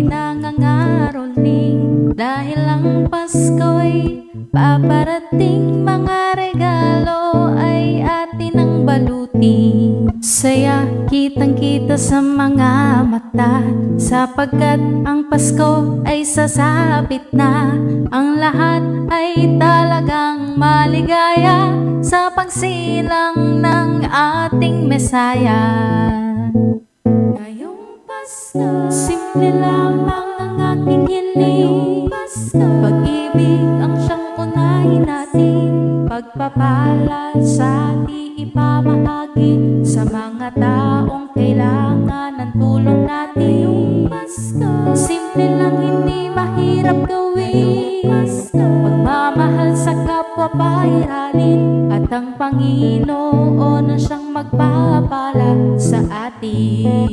ay nangangaroling, dahil ang Pasko'y paparating. Mga regalo ay atin ang baluti. Saya kitang-kita sa mga mata, sapagkat ang Pasko ay sasapit na. Ang lahat ay talagang maligaya sa pagsilang ng ating Mesaya. Ngayong Pasko, simple lamang ang aking hiling. Pag-ibig ang siyang unahin natin, pagpapala sa ating ipamahagi sa mga taong kailangan ng tulong natin. Simple lang, hindi mahirap gawin. Pagmamahal sa kapwa pairalin, at ang Panginoon ang siyang magpapala sa atin.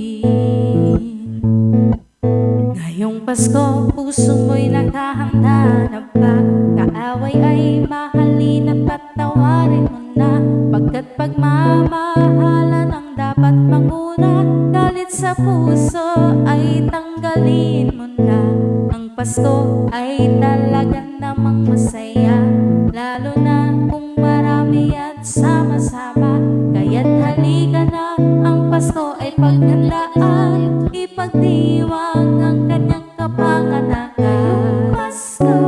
Ngayong Pasko, puso mo'y nakahanda na ba? Kaaway ay mahalin at patawarin mo na, pagkat pagmamahalan ang dapat manguna. Galit sa puso ay tanggalin mo na. Ang Pasko ay talaga namang masaya, lalo na kung marami at sama-sama. Kaya't halika na, ang Pasko ay paghandaan, ipagdiwang ang kanyang kapanganakan.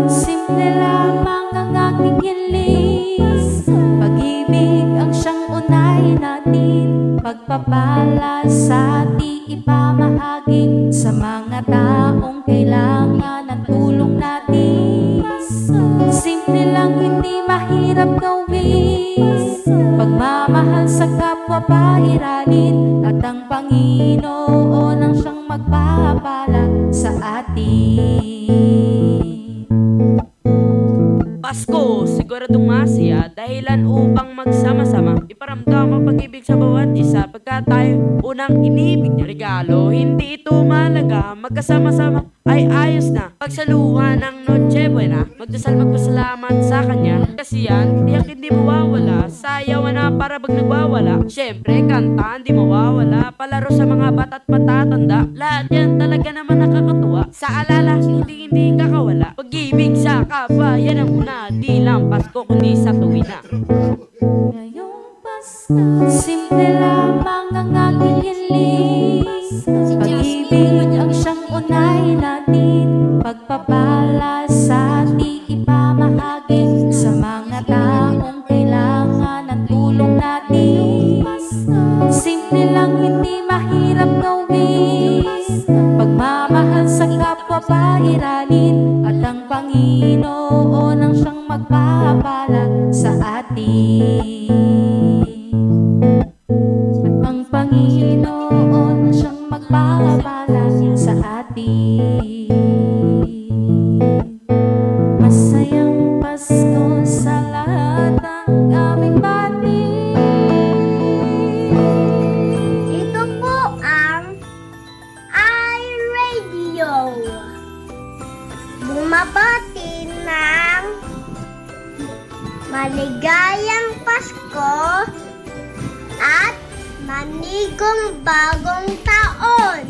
Simple lamang ang aking hiling, pag-ibig ang siyang unahin natin, pagpapala sa ating ipamahagi sa mga taong kailangan ng tulong natin. Simple lang, hindi mahirap gawin. Pagmamahal sa kapwa pairalin, at ang Panginoon ang siyang magpapala sa atin. Pasko, siguradong masaya, dahilan upang magsama-sama, iparamdam ang pag-ibig sa bawat isa, pagkat tayo unang inibig na regalo. Hindi ito malaga, magkasama-sama ay ayos na. Pagsaluhan ng Noche Buena, magdasal magpasalamat sa Kanya, kasi yan, tiyak hindi mawawala. Sayawan na para pag nagwawala, syempre kanta hindi mawawala. Palaro sa mga bata't matatanda, lahat yan talaga naman nakakatuwa. Sa alala, hindi kakawala. Pag-ibig sa kapwa, yan ang una, di lang Pasko kundi sa tuwin na. Ngayong Pasko, simple lamang ang aking hiling, pag-ibig ang siyang unahin natin, pagpapala sa ating ipamahagi sa mga taong kailangan ng tulong natin. Simple lang, hindi mahirap gawin. Pagmamahal sa kapwa pairalin, at ang Panginoon ang siyang magpapala sa atin. Ang Panginoon ang siyang magpapala sa atin. Masayang Pasko sa lahat ng aming bati. Ito po ang iRadio. Bumabati ng maligayang Pasko at manigong bagong taon.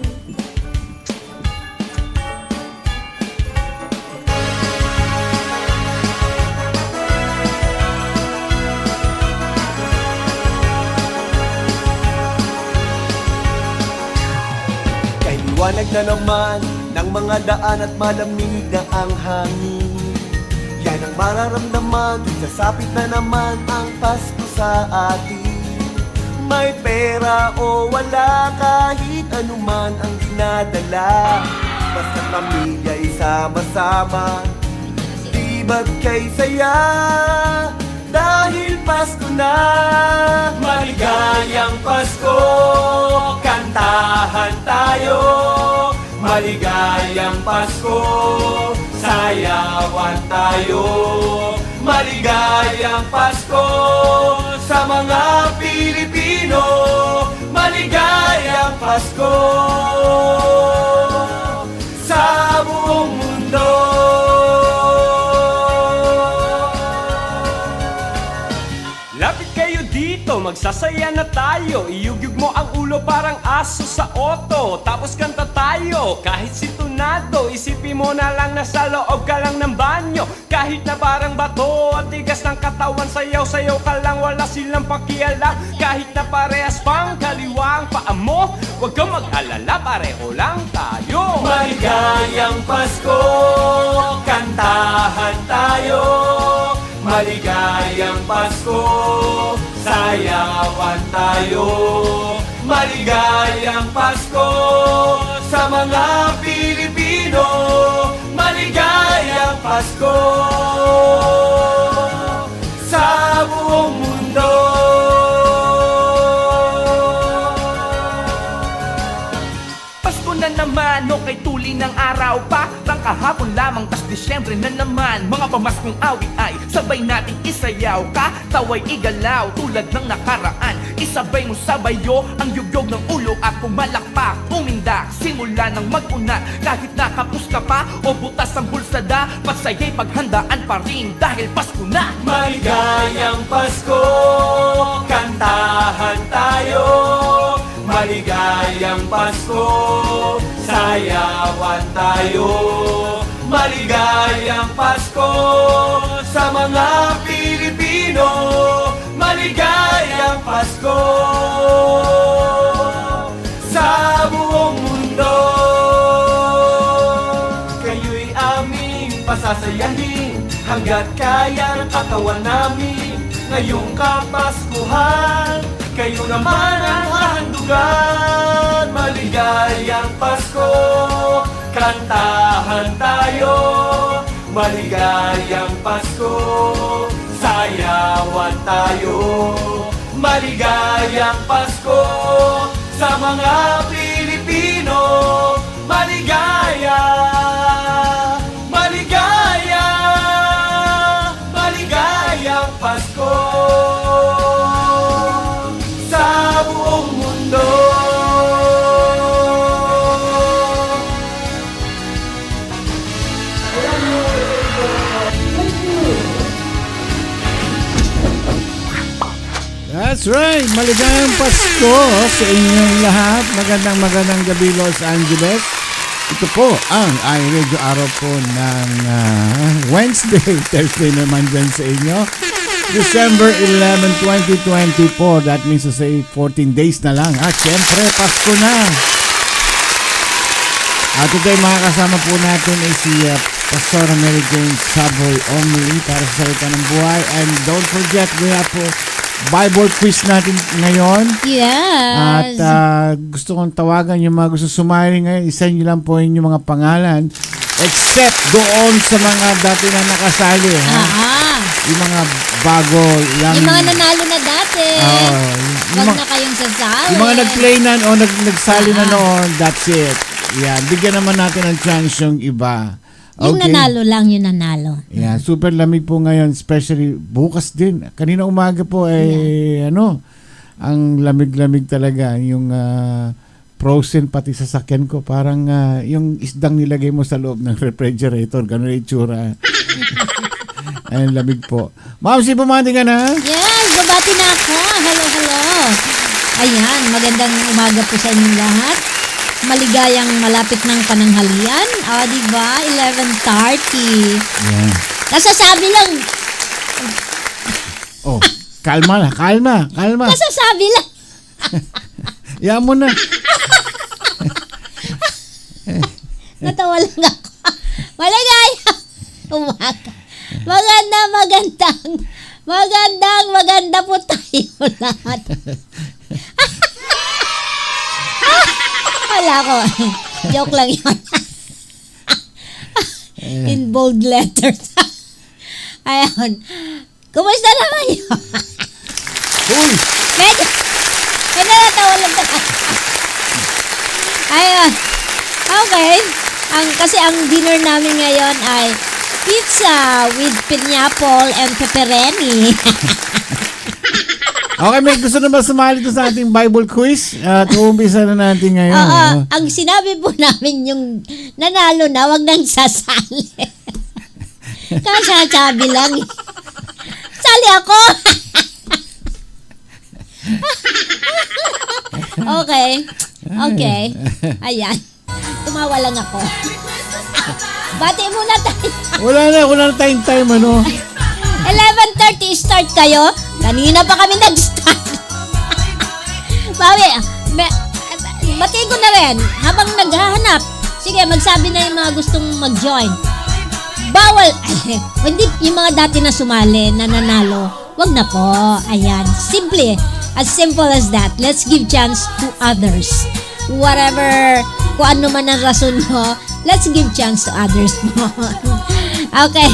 Kay liwanag na naman ng mga daan at malamig na ang hangin. Yan ang mararamdaman, sasapit na naman ang Pasko sa atin. May pera o wala, kahit anuman ang dinadala, basta pamilya isama-sama, di ba't kay saya? Dahil Pasko na, maligayang Pasko, kantahan tayo. Maligayang Pasko, sayawan tayo. Maligayang Pasko sa mga Pilipino. Maligayang Pasko sa buong mundo. Lapit kayo dito, magsasaya na tayo. Iyugyug mo ang ulo parang aso sa oto. Tapos kanta tayo, kahit sintunado. Isipin mo na lang na sa loob ka lang ng banyo. Kahit na parang bato, ang tigas ng katawan. Sayaw-sayaw ka lang, wala silang pakialam. Kahit na parehas pang kaliwa ang paa mo, huwag kang mag-alala, pareho lang tayo. Maligayang Pasko, kantahan tayo. Maligayang Pasko, sayawan tayo. Maligayang Pasko sa mga Pilipino. Maligayang Pasko sa buong mundo. Pasko na naman, okay tuloy ng araw pa. Rang kahapon lamang, tas Disyembre na naman. Mga pamaskong awit ay sabay nating isayaw. Kataway igalaw tulad ng nakaraan. Isabay mo sabayo ang yugyog ng ulo at pumalakpak. Umindak, simula ng mag-unat. Kahit nakapus ka pa o butas ang bulsada, pagsaya'y paghandaan pa rin dahil Pasko na. Maligayang Pasko, kantahan tayo. Maligayang Pasko, sayawan tayo. Maligayang Pasko sa mga Pilipino. Maligayang Pasko sa buong mundo. Kayo'y aming pasasayahin hanggat kaya ng katawan namin. Ngayong Kapaskuhan, kayo naman ang hahandugan. Maligayang Pasko, kantahan tayo. Maligayang Pasko, sayawan tayo. Maligayang Pasko sa mga Pilipino. Maligaya, maligaya, maligayang Pasko sa buong mundo. That's right! Maligayang Pasko sa inyong lahat. Magandang gabi, Los Angeles. Ito po ang iRadio araw po ng Wednesday, Thursday naman dyan sa inyo. December 11, 2024. That means to say 14 days na lang. At syempre, Pasko na. At today, makakasama po natin ay si Pastor Mary Jane Saboy Omni para sa salita ng buhay. And don't forget, we have po Bible quiz natin ngayon. Yes. At gusto kong tawagan yung mga gusto sumali ngayon. Isa nyo lang po yung mga pangalan. Except doon sa mga dati na nakasali. Ha? Yung mga bago lang. Yung mga nanalo na dati. Huwag na kayong sasali. Yung mga nag-play na o nagsali na noon, that's it. Yan. Bigyan naman natin ng chance yung iba. Yung nanalo lang, yung nanalo. Yeah, super lamig po ngayon, especially bukas din. Kanina umaga po ang lamig-lamig talaga yung frozen pati sa sakyan ko. Parang yung isdang nilagay mo sa loob ng refrigerator, gano'n yung itsura. Ayun, lamig po. Ma'am, si bumati ka na? Yes, babati na ako. Hello, hello. Ayan, magandang umaga po sa inyong lahat. Maligayang malapit ng pananghalian. O, diba? 11:30. Yeah. Nasasabi lang. Oh, kalma. Nasasabi lang. Yan mo na. Natawa lang ako. Maligayang umaga. Maganda po tayo lahat. Wala ko. Joke lang yun. In bold letters. Ayun. Kumusta naman yun? Uy! Medyo natawa lang talaga. Ayun. Okay. Kasi ang dinner namin ngayon ay pizza with pineapple and pepperoni. Okay, may gusto na ba sumali sa ating Bible quiz? At uumpisa na natin ngayon. Oo, ang sinabi po namin yung nanalo na, wag nang sasali. Kasasabi lang. Sali ako. Okay. Okay. Ayan. Tumawa lang ako. Bati muna tayo. Wala na tayong time, ano? 11:30 start kayo. Kanina pa kami nag-start. Bawi, batiin ko na rin. Habang naghahanap, sige, magsabi na yung mga gustong mag-join. Bawal, hindi yung mga dati na sumali, na nanalo. Wag na po. Ayan, simple. As simple as that. Let's give chance to others. Whatever, kung ano man ang rason mo, let's give chance to others mo. Okay.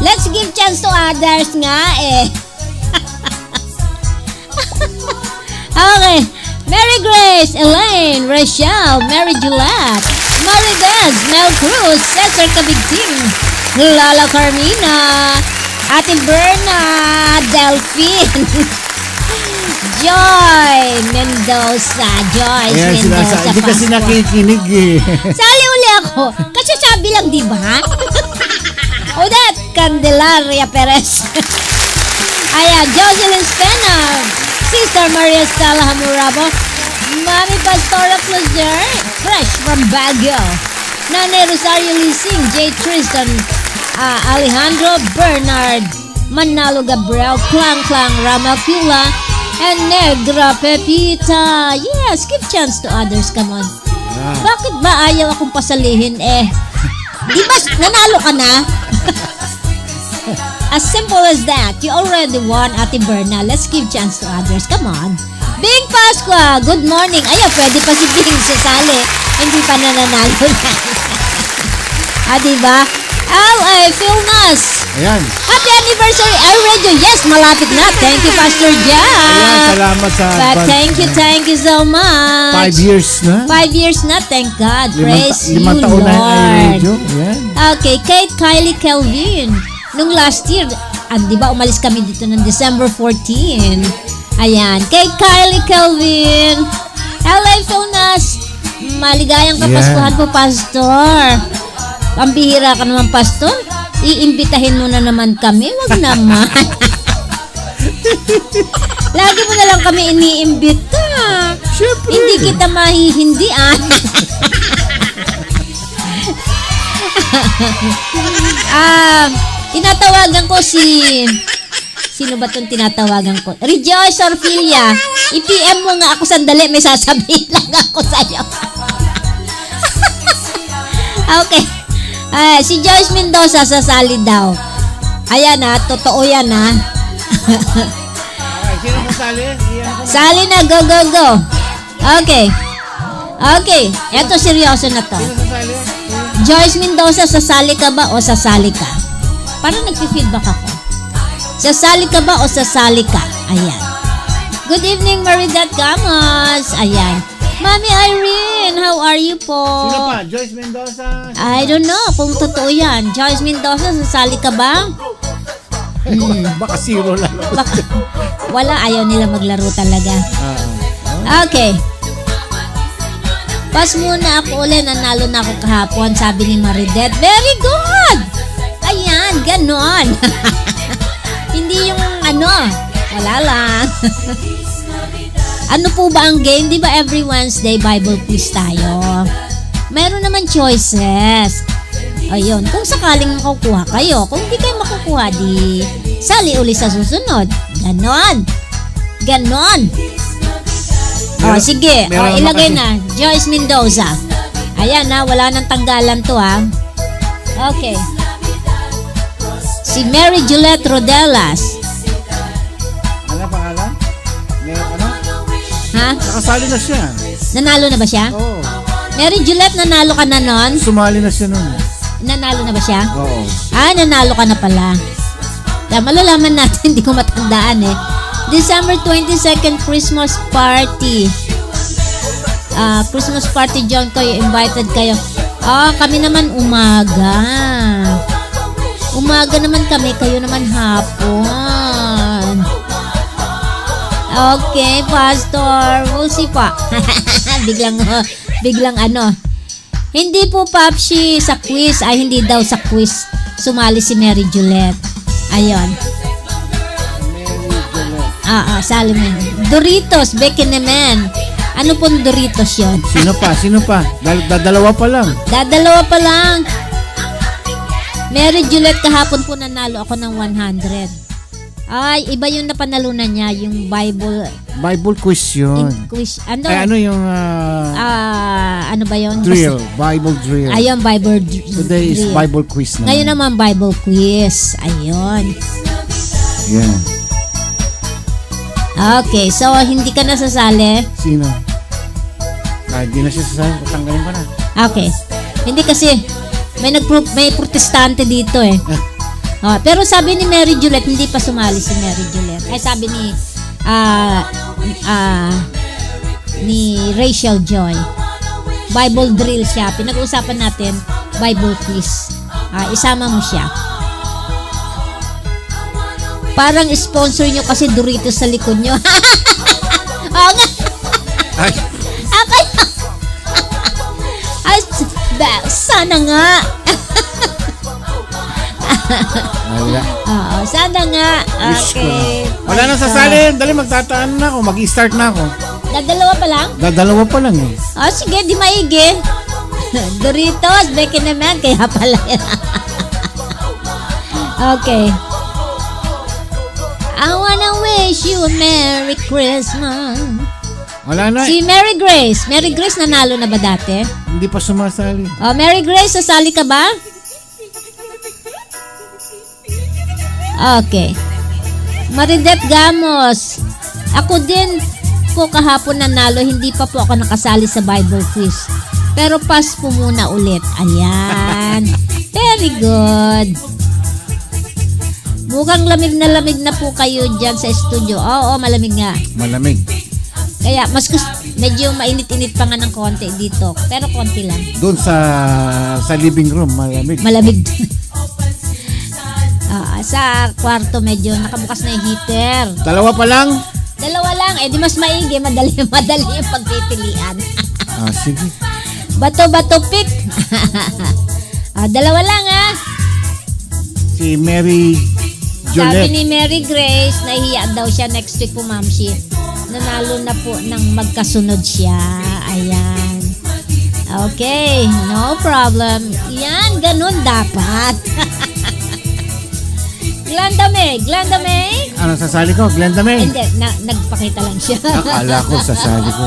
Let's give chance to others nga eh. Okay. Mary Grace, Elaine, Rachel, Mary Juliet, Maridez, Mel Cruz, Cesar Cabigting, Lala Carmina, Ate Berna, Delphine, Joy Mendoza, Joyce Ayan, Mendoza. hindi kasi Pascua. nakikinig eh. Sali uli ako. Kasi sabi lang, di ba? Odette Candelaria Perez. Ayan, Jocelyn Spenar. Sister Maria Stella Hamurabo. Mami Pastora Plazer. Fresh from Baguio. Nanay Rosario Lising. J. Tristan. Alejandro Bernard. Manalo Gabriel. Klang Klang Ramacula. And Negra Pepita. Yes, give chance to others. Come on. Bakit ba ayaw akong pasalihin eh? Di ba nanalo ka na? As simple as that. You already won, Ate Berna. Let's give chance to others. Come on. Bing Pasqua, good morning. Ayaw, pwede pa si Bing sasali. Hindi pa nananalo na. Diba? LA Philnas. Ayan. Happy anniversary, iRadio. Yes, malapit na. Thank you, Pastor Jack. Ayan, salamat sa But thank you so much. 5 years na. 5 years na, thank God. Praise you, Limang taon na yung Lord. radio. Ayan. Okay, Kate Kylie Kelvin. Nung last year, di ba umalis kami dito ng December 14. Ayan, Kate Kylie Kelvin. LA Philnas. Maligayang kapaskuhan po, Pastor. Pambihira ka naman, Pastor. Iimbitahin mo na naman kami. Wag naman. Lagi mo na lang kami iniimbita. Siyempre. Hindi kita mahihindian. Tinatawagan ko sino ba itong tinatawagan ko? Rejoice Orfilia. I-PM mo nga ako sandali. May sasabihin lang ako sa'yo. Okay. Si Joyce Mendoza sasali daw. Ayan totoo yan Sino masali? Sali na, go, go, go. Okay. Okay, eto seryoso na to. Joyce Mendoza, sasali ka ba o sasali ka? Parang nagfi-feedback ako. Sasali ka ba o sasali ka? Ayan. Good evening, Maridat Gamos. Ayan. Mami Irene, how are you po? Sino pa? Joyce Mendoza? I don't know kung totoo yan. Joyce Mendoza, sasali ka ba? Baka zero lang. Baka, wala, ayaw nila maglaro talaga. Okay. Pas muna ako ulit, nanalo na ako kahapon, sabi ni Maridet. Very good! Ayan, ganon. Hindi yung wala lang. Ano po ba ang game? Di ba every Wednesday Bible quiz tayo? Meron naman choices. Ayun, kung sakaling makukuha kayo, kung di kayo makukuha, di sali uli sa susunod. Ganon. Ganon. Sige. Ilagay na. Joyce Mendoza. Ayan wala nang tanggalan to Okay. Si Mary Juliet Rodelas. Ano pangalan? Ha? Nakasali na siya. Nanalo na ba siya? Oo. Mary Juliet, nanalo ka na nun? Sumali na siya nun. Nanalo na ba siya? Oo. Nanalo ka na pala. Malalaman natin, hindi ko matandaan December 22nd, Christmas party. Christmas party, John, kayo, invited kayo. Kami naman umaga. Umaga naman kami, kayo naman hapon. Okay, Pastor. We'll see pa. biglang Hindi po, Papsi, sa quiz. Hindi daw sa quiz. Sumali si Mary Juliet. Ayun. Mary Juliet. Sali mo. Doritos, Becky naman. Ano pong Doritos yon? Sino pa? Sino pa? Dadalawa pa lang. Dadalawa pa lang. Mary Juliet, kahapon po nanalo ako ng 100. Ay, iba yung napanalunan niya, yung Bible quiz yun. quiz. Ano? Ay, ano yung Ano ba yun? drill? Bible drill. Ayun, Bible Today is drill. Bible quiz naman. Ngayon naman, Bible quiz. Ayun. Yeah. Okay, so hindi ka nasasali. Sino? Hindi na siya sasali. Tanggalin ko na. Okay. Hindi kasi may protestante dito eh. Pero sabi ni Mary Juliet, hindi pa sumali si Mary Juliet. Ay sabi ni Rachel Joy, Bible drill siya. Pinag-uusapan natin Bible quiz. Isama mo siya. Parang sponsor nyo kasi Doritos sa likod nyo. Oo nga. Ay, Ay, sana nga. wala. Oo, sana nga. Wish ko na. Okay. Wala na sasali. Dali, magtataan na ako. Mag-start na ako. Dadalawa pa lang? Dadalawa pa lang eh. Sige, di maigi. Doritos, Becky naman. Kaya pala yan. Okay. I wanna wish you a Merry Christmas. Wala na. Si Mary Grace. Mary Grace nanalo na ba dati? Hindi pa sumasali. Mary Grace, sasali ka ba? Okay. Maridet Gamos. Ako din po kahapon nanalo. Hindi pa po ako nakasali sa Bible quiz. Pero pass po muna ulit. Ayan. Very good. Mukhang lamig na po kayo dyan sa studio. Oo, malamig nga. Malamig. Kaya mas medyo mainit-init pa nga ng konti dito. Pero konti lang. Doon sa living room, malamig. Malamig. Sa kwarto medyo nakabukas na yung heater. Dalawa pa lang? Dalawa lang. Di mas maigi. Madali yung pagpipilian. Sige. Bato-bato pick. Dalawa lang Si Mary Sabi Juliet. ni Mary Grace, nahihiya daw siya next week po, Ma'am Shi. Nanalo na po ng magkasunod siya. Ayan. Okay, no problem. Yan, ganun dapat. Glenda May. Ano sasali ko? Glenda May? Hindi, nagpakita lang siya. Akala ko sasali ko.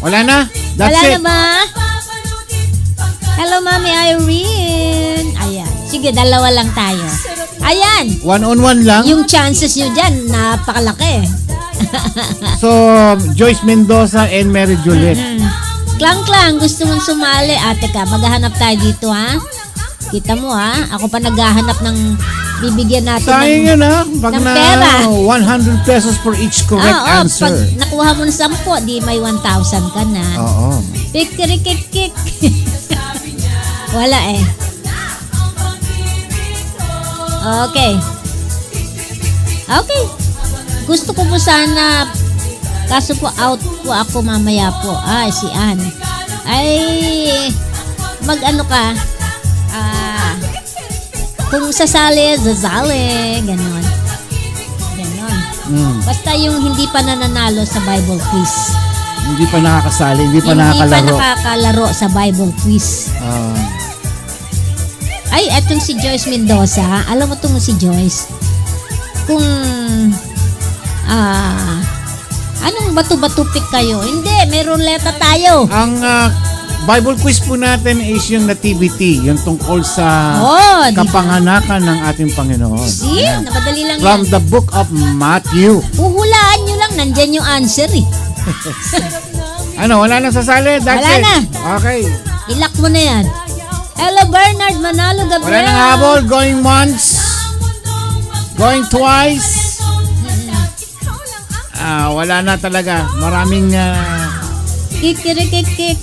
Wala na? That's Wala it. na ba? Hello, Mami Irene. Ayan. Sige, dalawa lang tayo. Ayan. One-on-one lang? Yung chances nyo dyan, napakalaki. So, Joyce Mendoza and Mary Juliet. Klang, gusto mong sumali? Teka, maghahanap tayo dito, ha? Kita mo, ha? Ako pa naghahanap ng bibigyan natin Sayang yun ha? Pag ng na pera. 100 pesos for each correct answer. Pag nakuha mo ng 10, di may 1,000 ka na. Oo. Pikirikik-kik. Wala eh. Okay. Gusto ko po sana, kaso po out po ako mamaya po. Si Ann. Ay, mag-ano ka? Kung sasali. Ganon. Basta yung hindi pa nananalo sa Bible quiz. Hindi pa nakakasali, hindi pa Hindi pa nakakalaro. nakakalaro sa Bible quiz. Ay, etong si Joyce Mendoza. Alam mo itong si Joyce? Kung, anong bato-bato pick kayo? Hindi, may ruleta tayo. Ang Bible quiz po natin is yung nativity, yung tungkol sa Di ba? kapanganakan ng ating Panginoon. See? Ayan. Napadali lang From yan. the book of Matthew. Uhulaan nyo lang, nandyan yung answer eh. Ano, wala na sasali? That's Wala it. na. Okay. Ilak mo na yan. Hello, Bernard Manalo Wala Gabriel. nang habol. Going once. Going twice. Wala na talaga. Maraming Kikirikik.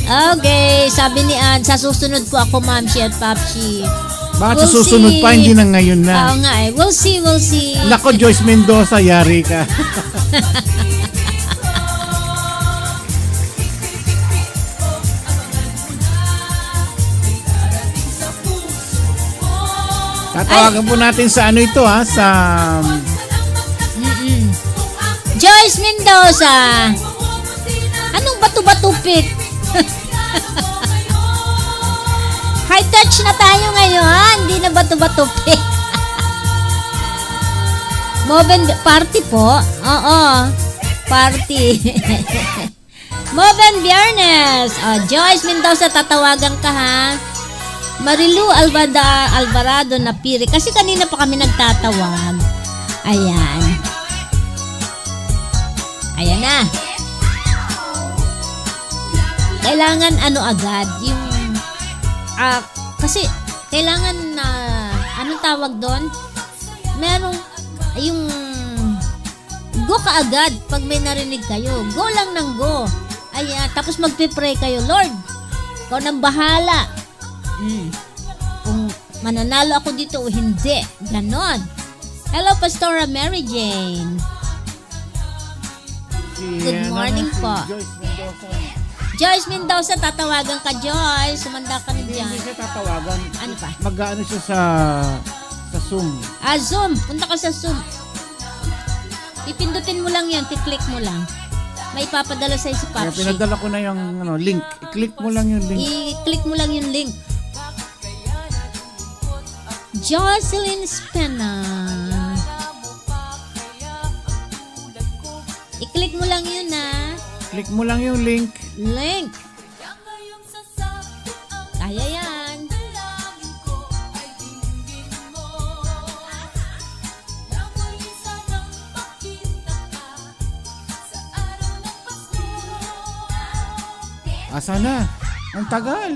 Okay, sabi ni Ann, sa susunod po ako, Ma'am Shi at Papshi. bakit sa We'll susunod see. pa, hindi na ngayon Oo na. nga eh. We'll see. Nako, Joyce Mendoza, yari ka. Tatawagan po natin sa ano ito ha, sa Joyce Mendoza. Anong bato-batupit? High touch na tayo ngayon. Hindi na bato-batupit. Moben party po. Oo. Party. Moben Biernes. Joyce Mendoza, tatawagan ka ha. Marilu Alvarado na Piri. Kasi kanina pa kami nagtatawag. Ayan. Ayan na. Kailangan ano agad, yung kasi kailangan na anong tawag doon? Merong yung go ka agad pag may narinig kayo. Go lang ng go. Ayan, tapos magpe-pray kayo, Lord. Ikaw nang bahala. Kung mananalo ako dito o hindi. Ganon. Hello, Pastora Mary Jane. Good morning po. Joyce Mendoza, tatawagan ka, Joyce. Sumanda ka na dyan. Hindi siya tatawagan. Ano pa? Mag-ano siya sa Zoom. Zoom. Punta ka sa Zoom. Ipindutin mo lang yan. Kiklik mo lang. May ipapadala sa'yo si Kaya Papsi. pinadala ko na yung link. I-click mo lang yung link. I-click mo lang yung link. Jocelyn Spena. I-click mo lang yun Click mo lang yung link. Link. Kaya yan. Asa na? Ang tagal.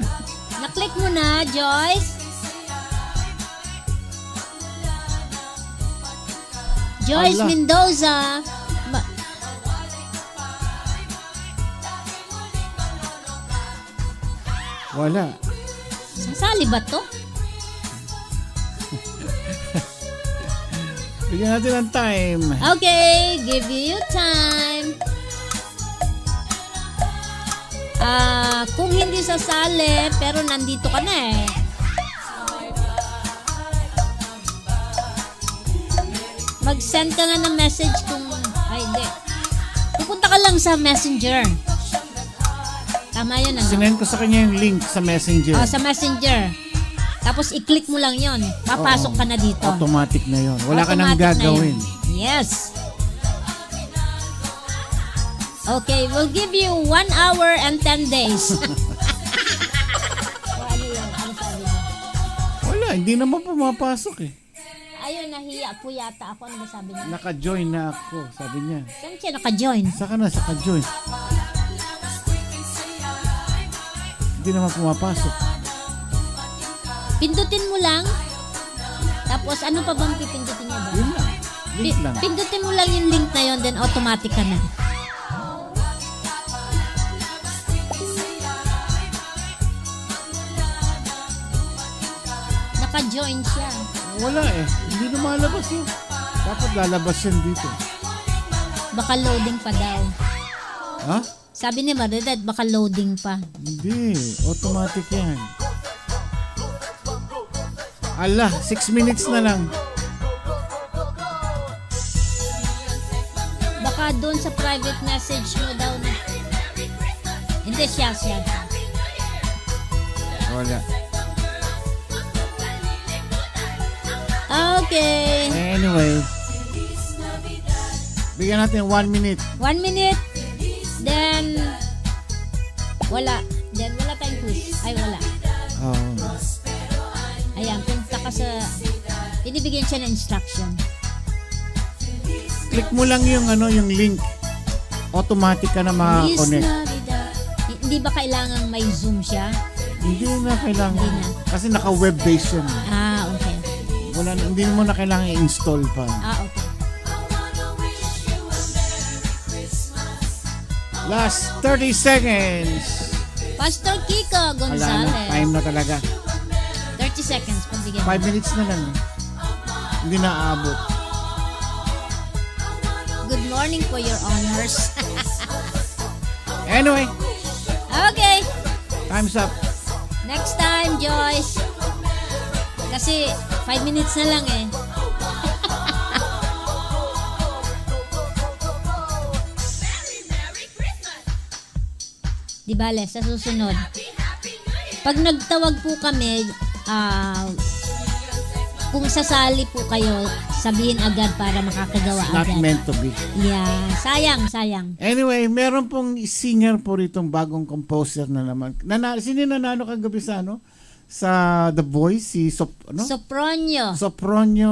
Na-click mo na, Joyce. Joyce Ala. Mendoza. Wala. Sasali ba to? Bigyan natin ng time. Okay, give you time. Kung hindi sasali, pero nandito ka na eh. Mag-send ka na ng message kung, hindi. Pupunta ka lang sa Messenger. Tama yun, ano? Sinend ko sa kanya yung link sa Messenger. Sa Messenger. Tapos i-click mo lang yon. Papasok Oo. ka na dito. Automatic na yon. Wala ka nang Automatic na gagawin. yun. Yes. Okay, we'll give you 1 hour and 10 days. Ano yun? Ano sabi mo? Wala, hindi naman pumapasok eh. Ayun, nahiya po yata ako. Ano ba sabi niya? Naka-join na ako, sabi niya. Saan siya naka-join? Saka na, saka-join. Hindi naman pumapasok. Pindutin mo lang. Tapos ano pa bang pipindutin niya ba? Yun lang. Link lang. Pindutin mo lang yung link na yon, then automatic ka na. Naka-join siya. Wala eh. Hindi lumalabas yun. Dapat lalabas yan dito. Baka loading pa daw. Ha? Sabi ni Maridad, baka loading pa. Hindi. Automatic yan. Ala, 6 minutes na lang. Baka doon sa private message mo daw na. Hindi siya. Wala. Okay. Anyway. Bigyan natin 1 minute. 1 minute. Then, wala. Then, wala tayong quiz. Ay, wala. Oh. Ayan, punta ka sa... Binibigyan siya ng instruction. Click mo lang yung yung link. Automatic ka na makakonect. Hindi ba kailangang may Zoom siya? Hindi na kailangan. Hindi na. Kasi naka-web based yan. Okay. Wala, hindi mo na kailangan i-install pa. Okay. Last 30 seconds. Pastor Kiko Wala Gonzalez. na. Time na talaga. 30 seconds. Pagbigyan 5 minutes na lang. Hindi na aabot. Good morning po, Your Honors. Anyway, Okay. time's up. Next time, Joyce. Kasi 5 minutes na lang eh. Di bale, sa susunod. Pag nagtawag po kami, kung sasali po kayo, sabihin agad para makakagawa Not agad. meant to be. Yeah, sayang. Anyway, meron pong singer po ritong bagong composer na naman. Sino nanalo kagabi sa ano? Sa The Voice, si Sopronio. Sopronio,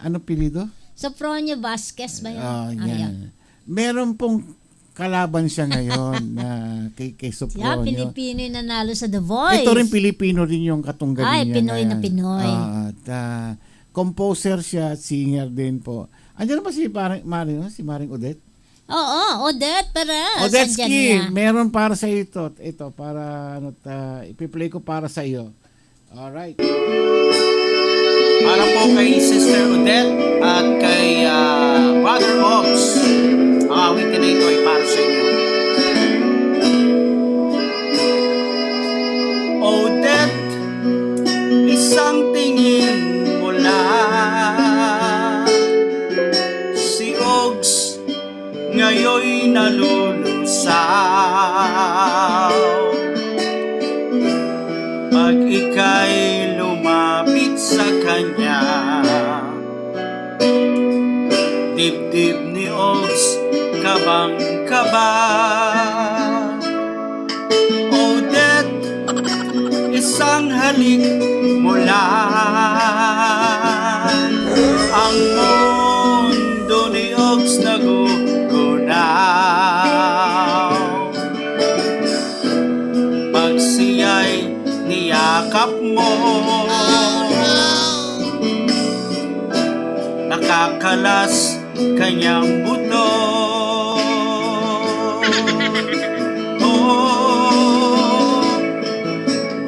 ano pilido? Sopronio Vasquez ba yun? Yan. Meron pong kalaban siya ngayon na kay Yeah, Sopronio. Pilipino yung nanalo sa The Voice. Ito rin Pilipino rin yung katunggali Ay, niya. Pinoy na yan. Pinoy. At composer siya, singer din po. Andiyan ba si Maring Odette? Oo, Odette Perez. Odette Andyan Ski, niya. meron para sa ito. Ito, para ipi-play ko para sa iyo. Alright. Para po kay Sister Odette at kay Brother Ogs. Ang awitin na ito ay para sa inyo. Odette, isang tingin mo lang. Si Ogs ngayoy nalulusaw. Pag ika'y lumapit sa kanya, dibdib ni Ogs kabang-kaba. Odette, isang halik mo lang. Ang mundo ni Ogs nagugunaw. Pag siya'y niyakap mo, nakakalas kanyang buto.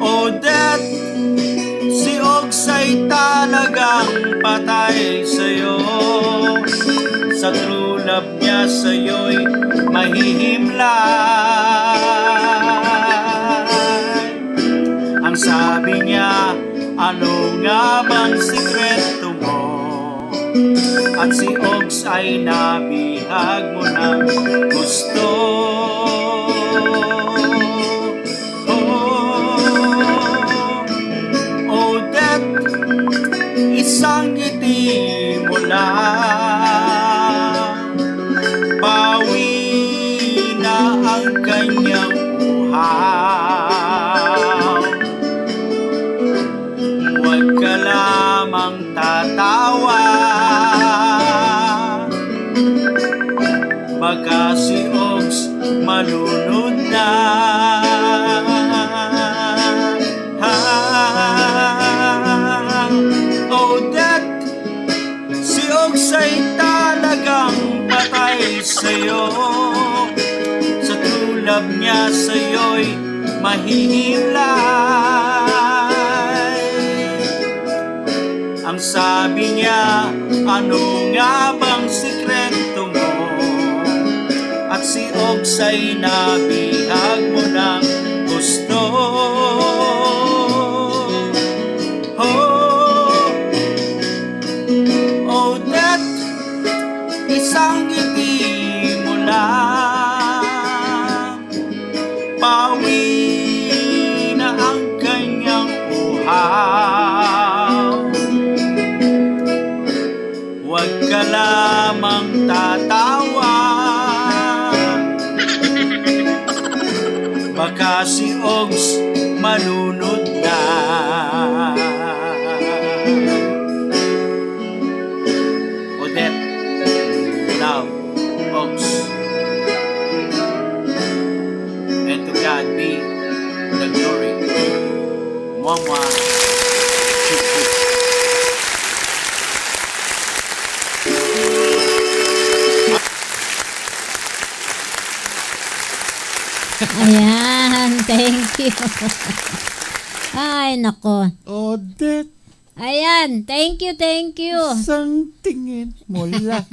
Odette, si Ogs ay talagang patay sa'yo. Sa true love niya sa'yo'y mahihimlay. Ang sabi niya, ano nga bang sikreto mo? At si Ogs ay nabihag mo ng gusto. Odette, isang ngiti mo lang, pawi na ang kanyang uhaw. Huwag ka lamang tatawa, baka si Ogs malunod na. Odette, si Ogs ay talagang patay sa'yo. Sa true love niya sa'yo'y mahihimlay. Ang sabi niya, ano nga bang sikreto mo? At si Ogs ay nabihag mo ng gusto. Odette, isang ngiti mo lang, pawi na ang kanyang uhaw. Huwag ka lamang tatawa, baka si Ogs malunod na. Odette, love, Ogs. And to God be the glory. Mwah-mwah. Ayan, thank you. Ay, nako. Odette, Ayan, thank you. isang tingin mo lang.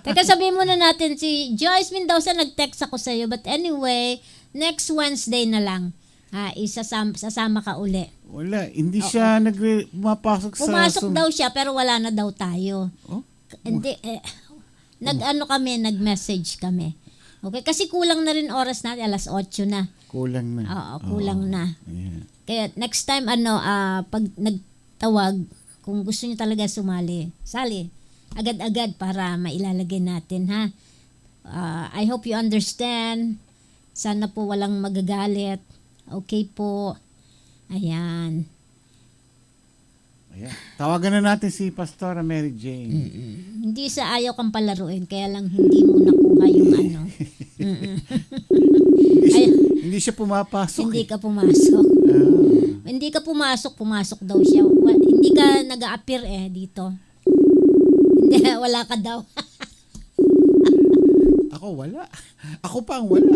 Teka, sabihin muna natin, si Joyce Mendoza nag-text ako sa'yo. But anyway, next Wednesday na lang. Sasama ka uli. Wala, hindi siya pumapasok sa... Pumasok daw siya, pero wala na daw tayo. Oh? Hindi, nag-message kami. Okay, kasi kulang na rin oras natin, alas 8 na. Kulang na. Oo, kulang na. Ayan. Kaya next time pag nagtawag, kung gusto niyo talaga sumali, sali. Agad-agad para mailalagay natin, ha. I hope you understand. Sana po walang magagalit. Okay po. Ayan. Ayan. Tawagan na natin si Pastora Mary Jane. Hindi sa ayaw kang palaruin, kaya lang hindi mo nakuha yung ano. Hindi siya pumapasok. Hindi eh. ka pumasok. Ah. Hindi ka pumasok daw siya. Hindi ka nag-a-appear dito. Hindi, wala ka daw. Ako wala. Ako pa ang wala.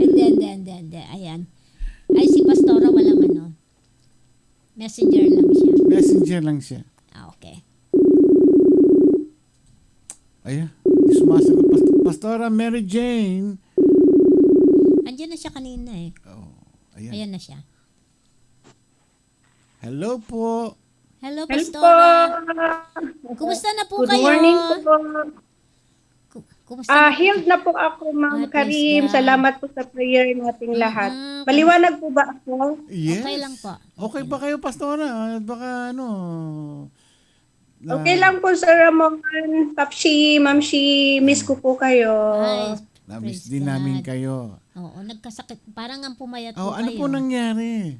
Hindi. Ayan. Ay, si Pastora walang ano. Messenger lang siya. Messenger lang siya. Okay. Ayan. Di sumasagot. Pastora Mary Jane. Andiyan na siya kanina eh. Oh, ayan. Ayan na siya. Hello po. Hello, Pastora. Kumusta na po Good kayo? morning po. Kumusta na po? Healed na po ako, Ma'am Praise Karim. God. Salamat po sa prayer nating lahat. Mhm. Maliwanag po ba ako? Yes. Okay lang po. Okay ba kayo, Pastora? Baka ano... na- Okay lang po, Sir Ramon, Papsi, Mamsi. Miss ko po kayo. Ay, Na-miss praise din God. namin kayo. Oo, nagkasakit. Parang ang pumayat Oh, po ano kayo. po nangyari?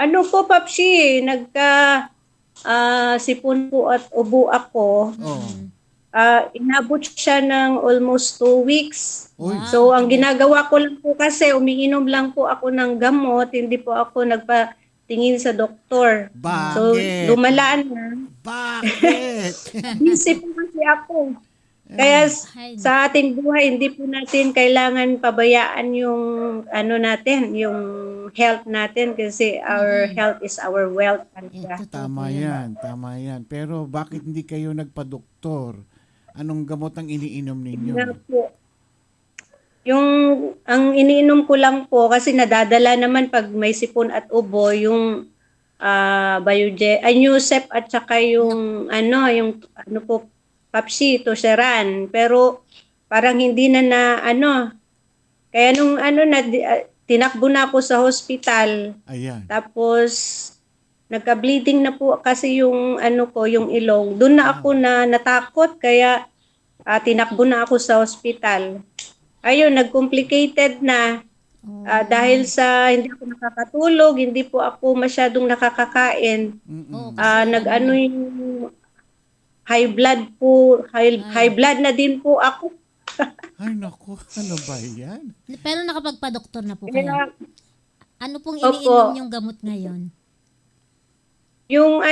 Ano po, Papsi? Sipon po at ubo ako. Oh. Inabot siya ng almost 2 weeks. Uy. Wow. So, ang ginagawa ko lang po kasi, umiinom lang po ako ng gamot. Hindi po ako nagpatingin sa doktor. Bakit? So, lumalaan na. Bakit? Busy po kasi ako. Kaya Ay, sa ating buhay, hindi po natin kailangan pabayaan yung natin, yung health natin kasi our health is our wealth. Ito, Tama yan. Pero bakit hindi kayo nagpa-doktor? Anong gamot ang iniinom ninyo? Nga po. Ang iniinom ko lang po kasi nadadala naman pag may sipon at ubo yung Newsep at saka yung po Papsi, Toseran. Pero parang hindi na kaya nung tinakbo na ako sa hospital. Ayan. Tapos nagka-bleeding na po kasi yung yung ilong. Doon na ako na natakot kaya tinakbo na ako sa hospital. Ayun, nag-complicated na. Dahil sa hindi ako nakakatulog, hindi po ako masyadong nakakakain. Oo, Yung high blood po, high blood na din po ako. Ay, naku. Ano ba yan? Pero nakapagpa-doktor na po kayo. Kaya, Ano pong Opo. iniinom yung gamot ngayon? yung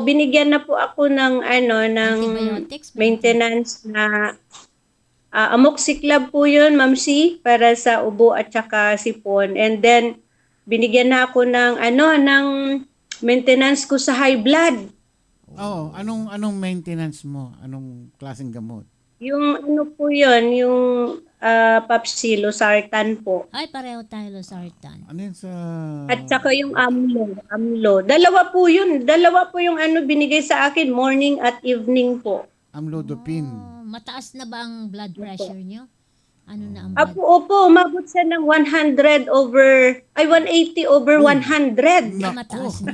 binigyan na po ako ng Antibiotics? maintenance na amoxicillin po yun, Ma'am C, para sa ubo at saka sipon. And then, binigyan na ako ng maintenance ko sa high blood. Oh, anong maintenance mo? Anong klaseng gamot? Yung po yun, yung Papsi, Losartan po. Ay, pareho tayo, Losartan. Ano yan sa... At saka yung Amlo. Dalawa po yun. Dalawa po yung binigay sa akin, morning at evening po. Amlodipine. Mataas na ba ang blood pressure nyo? Ano na ang blood? Opo, umabot siya ng 180 over 100. Nako. Mataas na.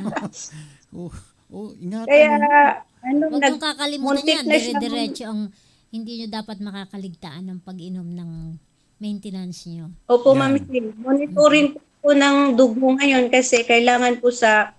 Ingatan Kaya, mo. Huwag yung kakalimutan muntik yan. na siya. Dire-diretso ang hindi nyo dapat makakaligtaan ng pag-inom ng maintenance nyo. Opo, Yan. Ma'am Sil. Monitoring po ng dugo ngayon kasi kailangan po sa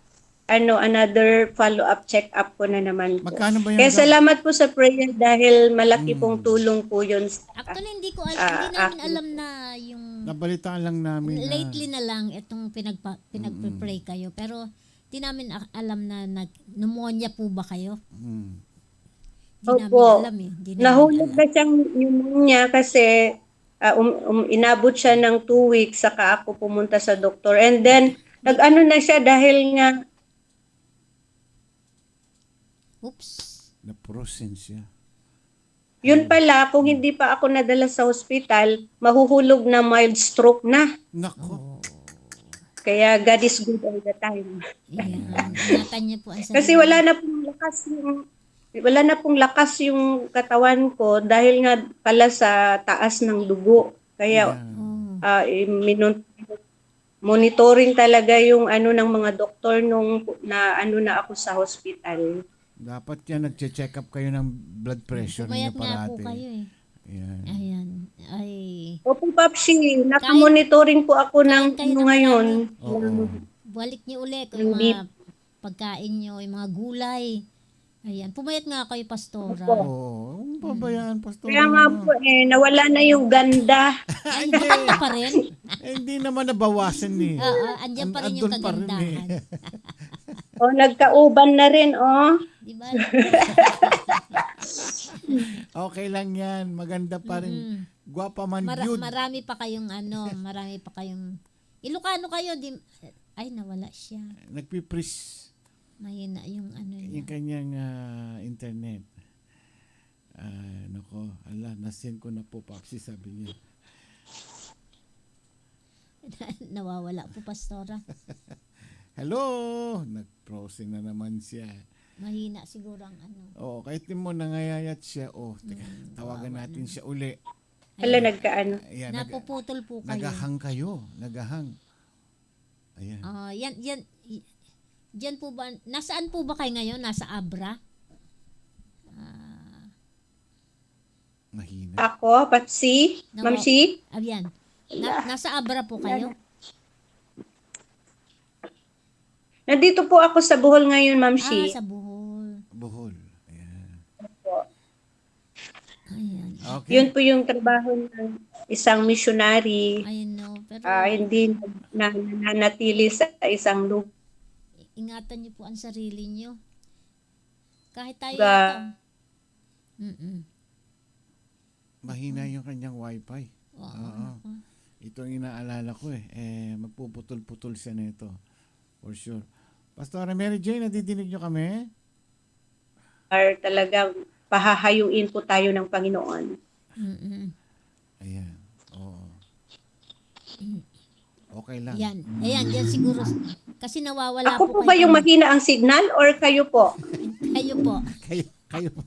another follow-up check-up ko na naman po. Magkano ba yung... Kaya salamat po sa prayer dahil malaki pong tulong po yun. Actually, hindi namin alam na yung Nabalitaan lang namin na... lately na lang itong pinagpe-pray kayo. Pero di namin alam na pneumonia po ba kayo? Di namin Opo. alam eh. Di namin Nahulog alam. na siyang pneumonia kasi inabot siya ng 2 weeks saka ako pumunta sa doktor. And then, na siya dahil nga Oops. Na-prosen siya. yun pala, kung hindi pa ako nadala sa hospital, mahuhulog na mild stroke na. Nako. Kaya God is good all the time. Ayan. Ingatan niyo po ang sarili. Kasi wala na pong lakas wala na pong lakas yung katawan ko dahil nga pala sa taas ng dugo. Kaya Oh. monitoring talaga yung ano ng mga doktor nung na ano na ako sa hospital. Dapat yan, nagche-check up kayo ng blood pressure ninyo Pumayat nga po parati. kayo eh. Yan. Ayan. Ay. Opo, Papsi, nakamonitoring po ako ng Kain kayo ano ng ngayon. Oo. Balik niyo ulit Yung yung mga pagkain niyo, yung mga gulay. Ayan. Pumayat nga kayo, Pastora. Oo. Ang pabayaan, Pastor. Kaya nga po nawala na yung ganda. Ay, ganda pa rin. Hindi naman nabawasan eh. Oo, andyan pa rin yung Andun pa rin kagandahan. O, nagkauban na rin, oh. Di ba? Okay lang yan. Maganda pa rin. Gwapa man yun. Marami pa kayong marami pa kayong Ilocano kayo, ay nawala siya. Nagpipris Mahina yung yung kanyang internet. Nako, nasin ko na po, Papsi, sabi niya. Nawawala po, Pastora. Hello! Nag-browsing na naman siya. Mahina siguro ang Oo, kahit di mo nangayayat siya. Teka, tawagan natin siya uli. Hala, nagkaano. Ayan, Napuputol po kayo. nagahang kayo. Nagahang. Ayan. Diyan po ba, nasaan po ba kayo ngayon? Nasa Abra? Mahina. Ako, Patsi, Ma'am Si. Ayan. Nasa Abra po kayo? Nandito po ako sa Bohol ngayon, Ma'am Si. Sa Bohol. Buhol. Ayan. Ayan. Okay. Yun po yung trabaho ng isang missionary. I know. Pero Hindi nananatili sa isang lugar. ingatan niyo po ang sarili niyo. Kahit tayo Ga- ito. Mahina yung kanyang wifi. Oo. Ito ang inaalala ko magpuputol-putol siya nito. For sure. Pastora Mary Jane, nadidinig niyo kami? Or talagang pahahayuin po tayo ng Panginoon. Ayan. Oo. Okay lang. Yan. Ayan, yan siguro. Kasi nawawala Ako po po ba yung mahina ang signal or kayo po? Kayo po. Kayo po.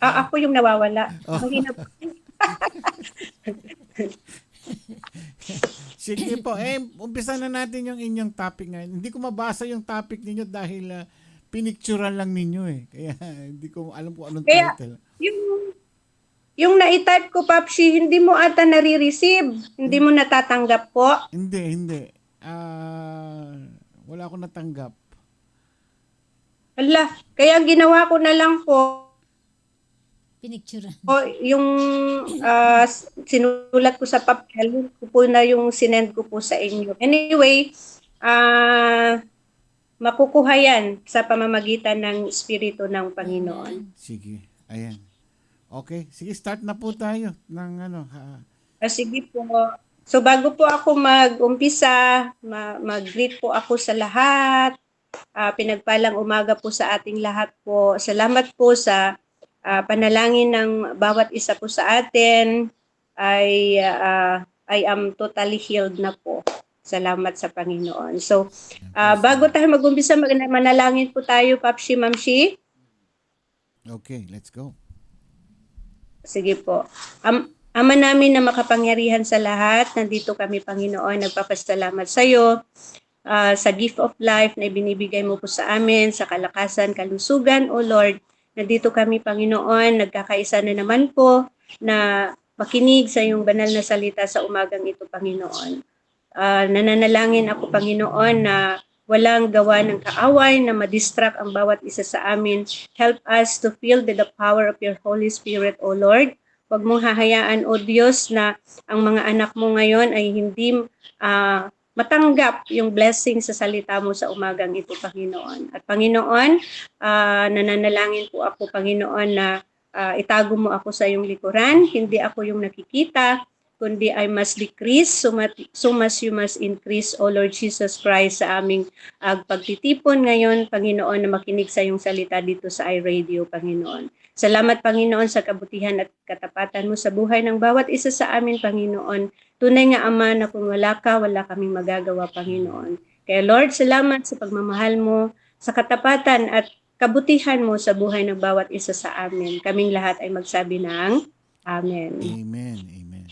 Ako yung nawawala. Mahina po. Sige po. Umpisa na natin yung inyong topic ngayon. Hindi ko mabasa yung topic ninyo dahil pinicturean lang ninyo Kaya hindi ko alam kung anong Kaya, title. Yung na-type ko, Papsi, hindi mo ata nare-receive. Hindi mo natatanggap po. Hindi. Wala akong natanggap. Ala, kaya ginawa ko na lang po, Pinicturean. yung sinulat ko sa papel, ko po na yung sinend ko po sa inyo. Anyway, makukuha yan sa pamamagitan ng Espiritu ng Panginoon. Sige. Ayan. Okay. Sige, start na po tayo ng Sige po. So bago po ako mag-umpisa, mag-greet po ako sa lahat. Pinagpalang umaga po sa ating lahat po. Salamat po sa panalangin ng bawat isa po sa atin. I am totally healed na po. Salamat sa Panginoon. So, bago tayo mag-umpisa, manalangin po tayo, Papsi, Mamsi. Okay, let's go. Sige po. Ama namin na makapangyarihan sa lahat, nandito kami, Panginoon, nagpapasalamat sa iyo sa gift of life na ibinibigay mo po sa amin, sa kalakasan, kalusugan, O Lord. Nandito kami, Panginoon, nagkakaisa na naman po na makinig sa iyong banal na salita sa umagang ito, Panginoon. Nananalangin ako, Panginoon, na walang gawa ng kaaway na madistract ang bawat isa sa amin. Help us to feel the power of your Holy Spirit, O Lord. Huwag mong hahayaan, O Diyos, na ang mga anak mo ngayon ay hindi matanggap yung blessing sa salita mo sa umagang ito, Panginoon. At Panginoon, nananalangin po ako, Panginoon, na itago mo ako sa iyong likuran. Hindi ako yung nakikita, kundi I must decrease, so much you must increase, O Lord Jesus Christ, sa aming pagtitipon ngayon, Panginoon, na makinig sa iyong salita dito sa iRadio, Panginoon. Salamat, Panginoon, sa kabutihan at katapatan mo sa buhay ng bawat isa sa amin, Panginoon. Tunay nga, Ama, na kung wala ka, wala kaming magagawa, Panginoon. Kaya Lord, salamat sa pagmamahal mo, sa katapatan at kabutihan mo sa buhay ng bawat isa sa amin. Kaming lahat ay magsabi ng Amen. Amen. Amen.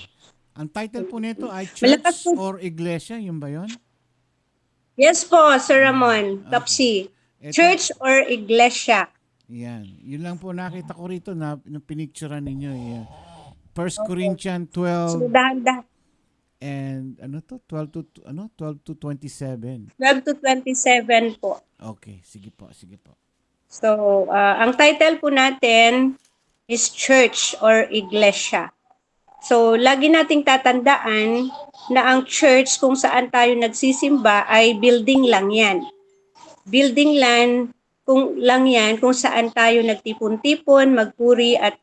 Ang title po nito ay Malakas Church po. or Iglesia, yung ba yun? Yes po, Sir Ramon, Topsy. Ito- Church or Iglesia? Yan. Yun lang po nakita ko rito na pinicturean ninyo. Yan. 1 Corinthians 12 So, dahan-dahan. and 12 to 27. 12 to 27 po. Okay, sige po. So, ang title po natin is Church or Iglesia. So, lagi nating tatandaan na ang church kung saan tayo nagsisimba ay building lang yan. Building lang yan kung saan tayo nagtipon-tipon, magpuri at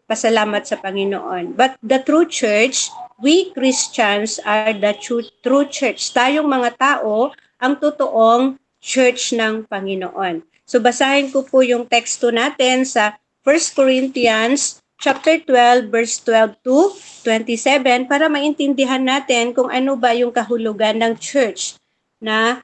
pasalamat sa Panginoon. But the true church, we Christians are the true church. Tayong mga tao ang totoong church ng Panginoon. So basahin ko po yung teksto natin sa 1 Corinthians chapter 12 verse 12 to 27 para maintindihan natin kung ano ba yung kahulugan ng church na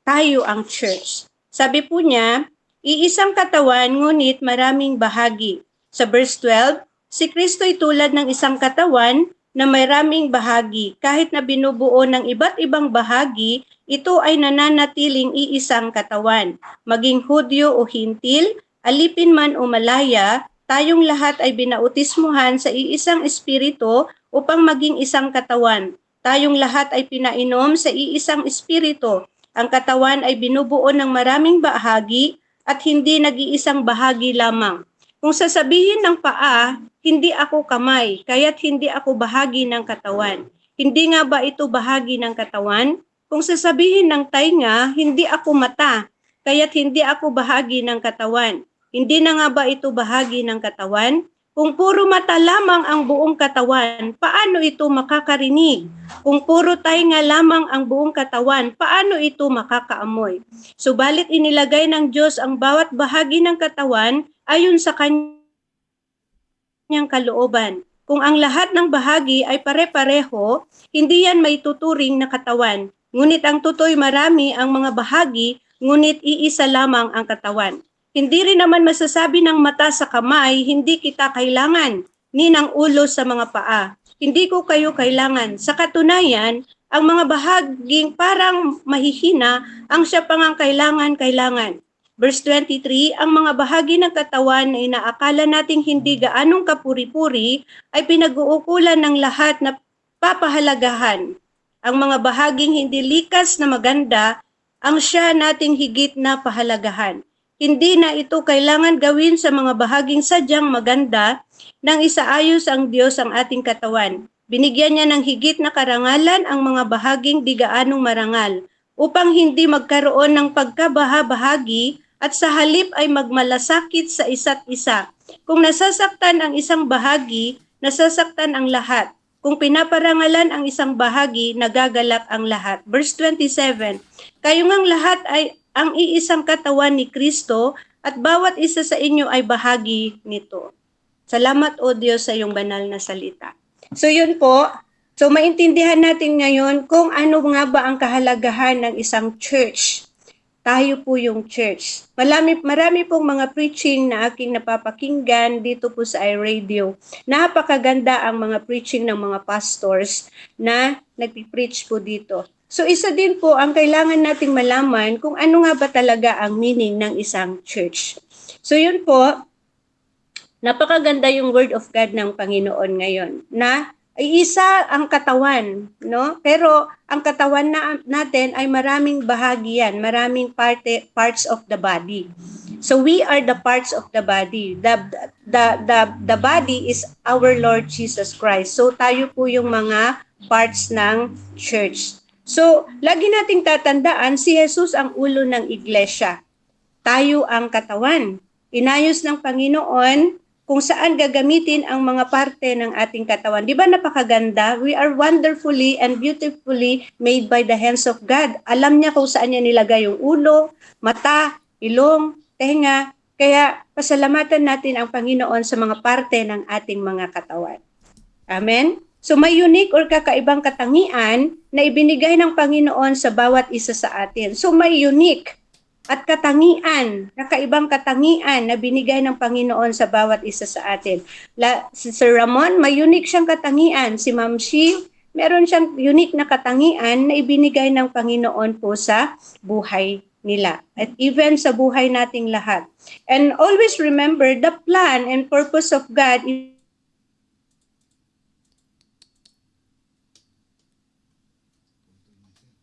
tayo ang church. Sabi po niya, iisang katawan ngunit maraming bahagi. Sa verse 12, si Kristo'y tulad ng isang katawan na maraming bahagi. Kahit na binubuo ng iba't ibang bahagi, ito ay nananatiling iisang katawan. Maging Hudyo o Hintil, alipin man o malaya, tayong lahat ay binautismuhan sa iisang espiritu upang maging isang katawan. Tayong lahat ay pinainom sa iisang espiritu. Ang katawan ay binubuo ng maraming bahagi at hindi nag-iisang bahagi lamang. Kung sasabihin ng paa, hindi ako kamay, kaya't hindi ako bahagi ng katawan. Hindi nga ba ito bahagi ng katawan? Kung sasabihin ng tainga, hindi ako mata, kaya't hindi ako bahagi ng katawan. Hindi na nga ba ito bahagi ng katawan? Kung puro mata lamang ang buong katawan, paano ito makakarinig? Kung puro tainga lamang ang buong katawan, paano ito makakaamoy? Subalit inilagay ng Diyos ang bawat bahagi ng katawan ayon sa kanyang kalooban. Kung ang lahat ng bahagi ay pare-pareho, hindi yan may tuturing na katawan. Ngunit ang tutoy marami ang mga bahagi, ngunit iisa lamang ang katawan. Hindi rin naman masasabi ng mata sa kamay, hindi kita kailangan, ni ng ulo sa mga paa. Hindi ko kayo kailangan. Sa katunayan, ang mga bahaging parang mahihina, ang siya pangang kailangan. Verse 23, ang mga bahagi ng katawan na inaakala nating hindi gaanong kapuri-puri ay pinag-uukulan ng lahat na papahalagahan. Ang mga bahaging hindi likas na maganda, ang siya nating higit na pahalagahan. Hindi na ito kailangan gawin sa mga bahaging sadyang maganda nang isaayos ang Diyos ang ating katawan. Binigyan niya ng higit na karangalan ang mga bahaging di gaanong marangal upang hindi magkaroon ng pagkabaha-bahagi at sa halip ay magmalasakit sa isa't isa. Kung nasasaktan ang isang bahagi, nasasaktan ang lahat. Kung pinaparangalan ang isang bahagi, nagagalak ang lahat. Verse 27, kayo ngang lahat ay ang iisang katawan ni Kristo at bawat isa sa inyo ay bahagi nito. Salamat o Diyos sa iyong banal na salita. So yun po, so maintindihan natin ngayon kung ano nga ba ang kahalagahan ng isang church. Tayo po yung church. Marami pong mga preaching na aking napapakinggan dito po sa iRadio. Napakaganda ang mga preaching ng mga pastors na nagpipreach po dito. So isa din po ang kailangan nating malaman kung ano nga ba talaga ang meaning ng isang church. So yun po, napakaganda yung word of God ng Panginoon ngayon na ay isa ang katawan, no? Pero ang katawan natin ay maraming bahagi yan, maraming parts of the body. So we are the parts of the body. The body is our Lord Jesus Christ. So tayo po yung mga parts ng church. So, lagi nating tatandaan, si Jesus ang ulo ng iglesia. Tayo ang katawan. Inayos ng Panginoon kung saan gagamitin ang mga parte ng ating katawan. Di ba napakaganda? We are wonderfully and beautifully made by the hands of God. Alam niya kung saan niya nilagay yung ulo, mata, ilong, tenga. Kaya pasalamatan natin ang Panginoon sa mga parte ng ating mga katawan. Amen? So may unique or kakaibang katangian na ibinigay ng Panginoon sa bawat isa sa atin. So may unique at katangian, kakaibang katangian na binigay ng Panginoon sa bawat isa sa atin. Si Sir Ramon, may unique siyang katangian. Si Ma'am Shi, meron siyang unique na katangian na ibinigay ng Panginoon po sa buhay nila. At even sa buhay nating lahat. And always remember, the plan and purpose of God is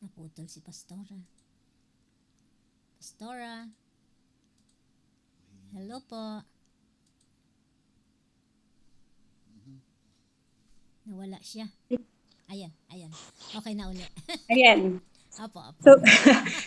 Naputol si Pastora. Pastora. Hello po. Nawala siya. Ayan. Okay na uli. ayan. Apo. So,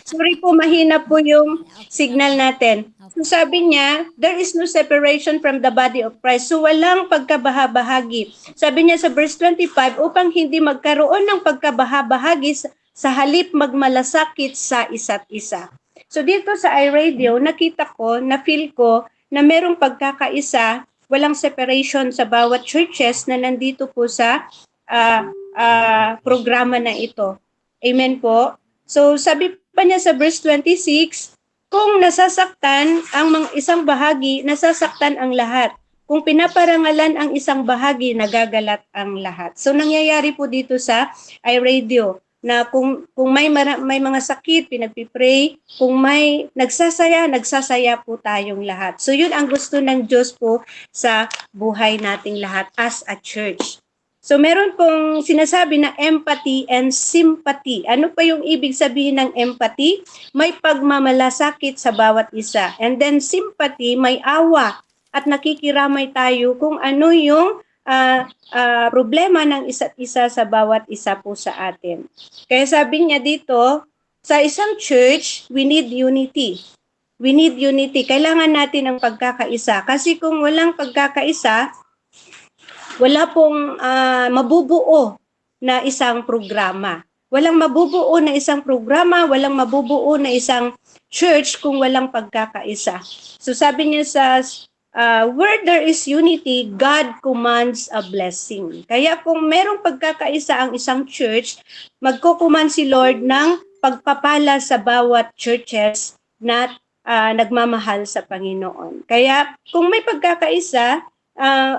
sorry po, mahina po yung signal natin. So sabi niya, there is no separation from the body of Christ. So walang pagkabahabahagi. Sabi niya sa verse 25, upang hindi magkaroon ng pagkabahabahagi sa halip magmalasakit sa isa't isa. So dito sa iRadio, nakita ko, na-feel ko na merong pagkakaisa, walang separation sa bawat churches na nandito po sa programa na ito. Amen po. So sabi pa niya sa verse 26, kung nasasaktan ang isang bahagi, nasasaktan ang lahat. Kung pinaparangalan ang isang bahagi, nagagalat ang lahat. So nangyayari po dito sa iRadio na kung may mga sakit, pinagpipray, kung may nagsasaya po tayong lahat. So yun ang gusto ng Diyos po sa buhay nating lahat as a church. So meron pong sinasabi na empathy and sympathy. Ano pa yung ibig sabihin ng empathy? May pagmamalasakit sa bawat isa. And then sympathy, may awa at nakikiramay tayo kung ano yung problema ng isa't isa sa bawat isa po sa atin. Kaya sabi niya dito, sa isang church, we need unity. We need unity. Kailangan natin ang pagkakaisa. Kasi kung walang pagkakaisa, wala pong mabubuo na isang programa. Walang mabubuo na isang programa, walang mabubuo na isang church kung walang pagkakaisa. So sabi niya sa where there is unity, God commands a blessing. Kaya kung merong pagkakaisa ang isang church, magkukuman si Lord ng pagpapala sa bawat churches na nagmamahal sa Panginoon. Kaya kung may pagkakaisa,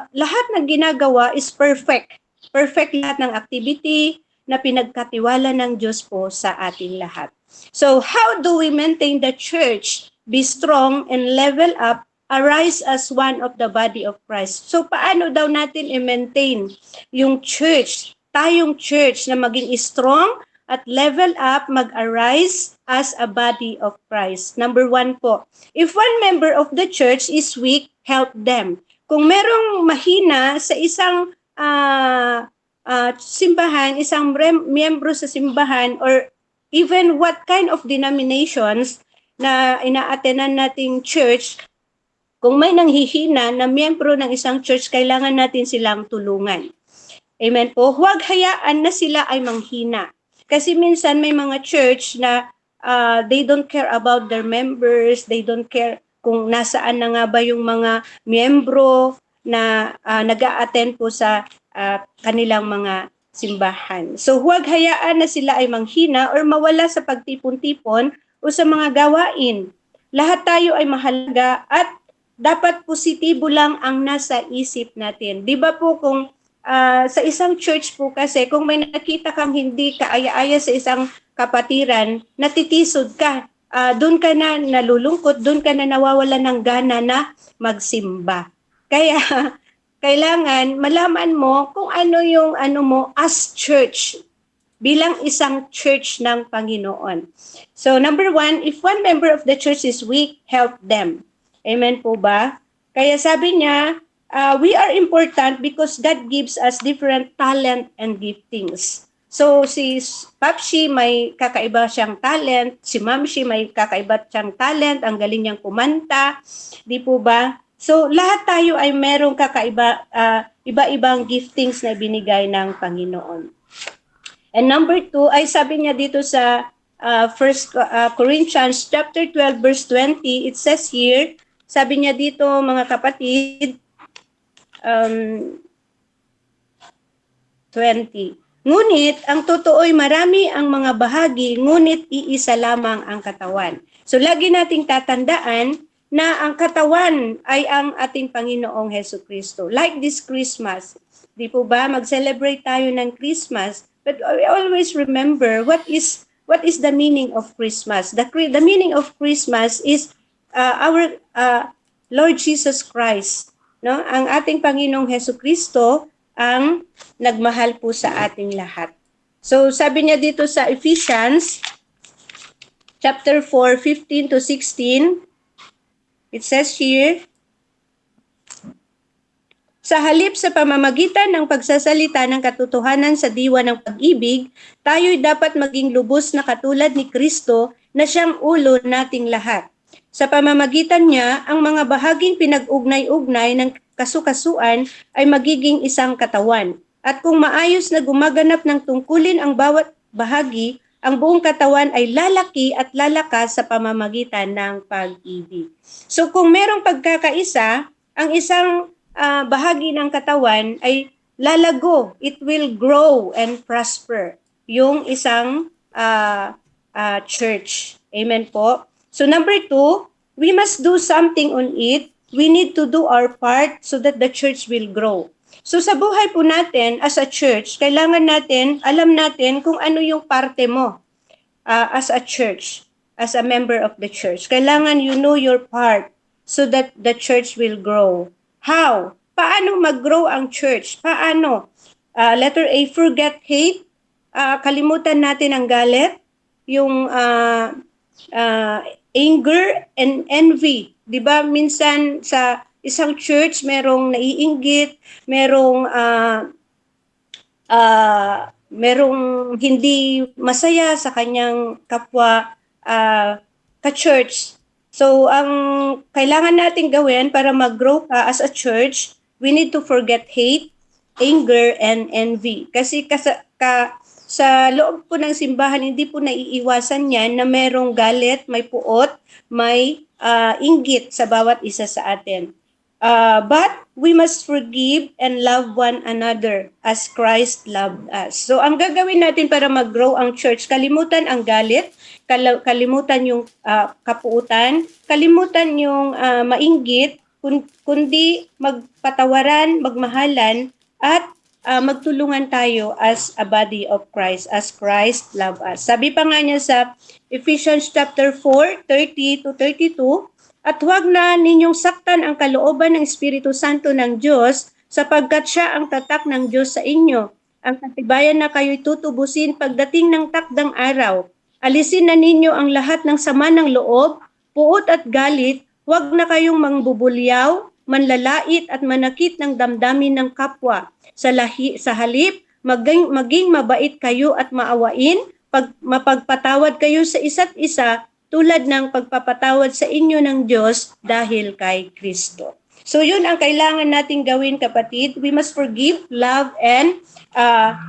lahat ng ginagawa is perfect. Perfect lahat ng activity na pinagkatiwala ng Diyos po sa ating lahat. So how do we maintain the church, be strong and level up, arise as one of the body of Christ? So paano daw natin i-maintain yung church, tayong church na maging strong at level up, mag-arise as a body of Christ? Number 1 po, if one member of the church is weak, help them. Kung merong mahina sa isang simbahan, isang miyembro sa simbahan, or even what kind of denominations na ina-attenan nating church, kung may nanghihina na miyembro ng isang church, kailangan natin silang tulungan. Amen po. Huwag hayaan na sila ay manghina. Kasi minsan may mga church na they don't care about their members, they don't care kung nasaan na nga ba yung mga miyembro na nag-a-attend po sa kanilang mga simbahan. So huwag hayaan na sila ay manghina or mawala sa pagtipon-tipon o sa mga gawain. Lahat tayo ay mahalaga at dapat positibo lang ang nasa isip natin. Di ba po kung sa isang church po kasi, kung may nakita kang hindi kaaya-aya sa isang kapatiran, natitisod ka. Doon ka na nalulungkot, doon ka na nawawala ng gana na magsimba. Kaya, kailangan malaman mo kung ano yung mo as church, bilang isang church ng Panginoon. So, number 1, if one member of the church is weak, help them. Amen po ba? Kaya sabi niya, we are important because God gives us different talent and giftings. So, si Papshi may kakaiba siyang talent, si Mamshi may kakaiba siyang talent, ang galing niyang kumanta, di po ba? So, lahat tayo ay merong kakaiba, iba-ibang giftings na binigay ng Panginoon. And number 2, ay sabi niya dito sa 1 Corinthians chapter 12 verse 20, it says here, sabi niya dito mga kapatid, 20, Ngunit ang totoo'y marami ang mga bahagi, ngunit iisa lamang ang katawan. So lagi nating tatandaan na ang katawan ay ang ating Panginoong Hesukristo. Like this Christmas, di po ba, mag-celebrate tayo ng Christmas, but we always remember what is the meaning of Christmas. The meaning of Christmas is our Lord Jesus Christ, no? Ang ating Panginoong Hesukristo ang nagmahal po sa ating lahat. So sabi niya dito sa Ephesians chapter 4, 15 to 16, it says here, sa halip sa pamamagitan ng pagsasalita ng katotohanan sa diwa ng pag-ibig, tayo'y dapat maging lubos na katulad ni Kristo na siyang ulo nating lahat. Sa pamamagitan niya, ang mga bahaging pinag-ugnay-ugnay ng kasukasuan ay magiging isang katawan. At kung maayos na gumaganap ng tungkulin ang bawat bahagi, ang buong katawan ay lalaki at lalakas sa pamamagitan ng pag-ibig. So kung merong pagkakaisa, ang isang bahagi ng katawan ay lalago, it will grow and prosper. Yung isang church. Amen po. So number 2, we must do something on it. We need to do our part so that the church will grow. So sa buhay po natin as a church, kailangan natin, alam natin kung ano yung parte mo as a church, as a member of the church. Kailangan you know your part so that the church will grow. How? Paano mag-grow ang church? Paano? Letter A, forget hate. Kalimutan natin ang galit. Yung anger and envy. 'Di ba minsan sa isang church merong naiinggit, merong hindi masaya sa kanyang kapwa ka-church. So ang kailangan nating gawin para mag-grow ka as a church, we need to forget hate, anger, and envy. Kasi sa loob po ng simbahan, hindi po naiiwasan yan na merong galit, may puot, may inggit sa bawat isa sa atin. But we must forgive and love one another as Christ loved us. So ang gagawin natin para mag-grow ang church, kalimutan ang galit, kalimutan yung kapuutan, kalimutan yung mainggit, kundi magpatawaran, magmahalan, at magtulungan tayo as a body of Christ, as Christ loved us. Sabi pa nga niya sa Ephesians chapter 4, 30 to 32, at huwag na ninyong saktan ang kalooban ng Espiritu Santo ng Diyos, sapagkat siya ang tatak ng Diyos sa inyo. Ang katibayan na kayo'y tutubusin pagdating ng takdang araw. Alisin na ninyo ang lahat ng sama ng loob, puot at galit, huwag na kayong mangbubulyaw, manlalait at manakit ng damdamin ng kapwa. Sa halip, maging mabait kayo at maawain, mapagpatawad kayo sa isa't isa tulad ng pagpapatawad sa inyo ng Diyos dahil kay Kristo. So yun ang kailangan nating gawin, kapatid. We must forgive, love, and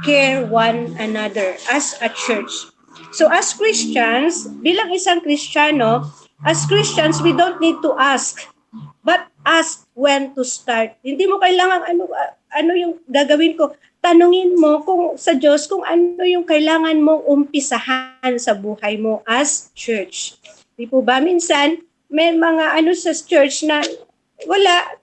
care one another as a church. So as Christians, bilang isang Kristiyano, as Christians, we don't need to ask, but ask when to start. Hindi mo kailangan ano yung gagawin ko. Tanungin mo kung sa Diyos kung ano yung kailangan mong umpisahan sa buhay mo as church. Di po ba? Minsan, may mga sa church na wala,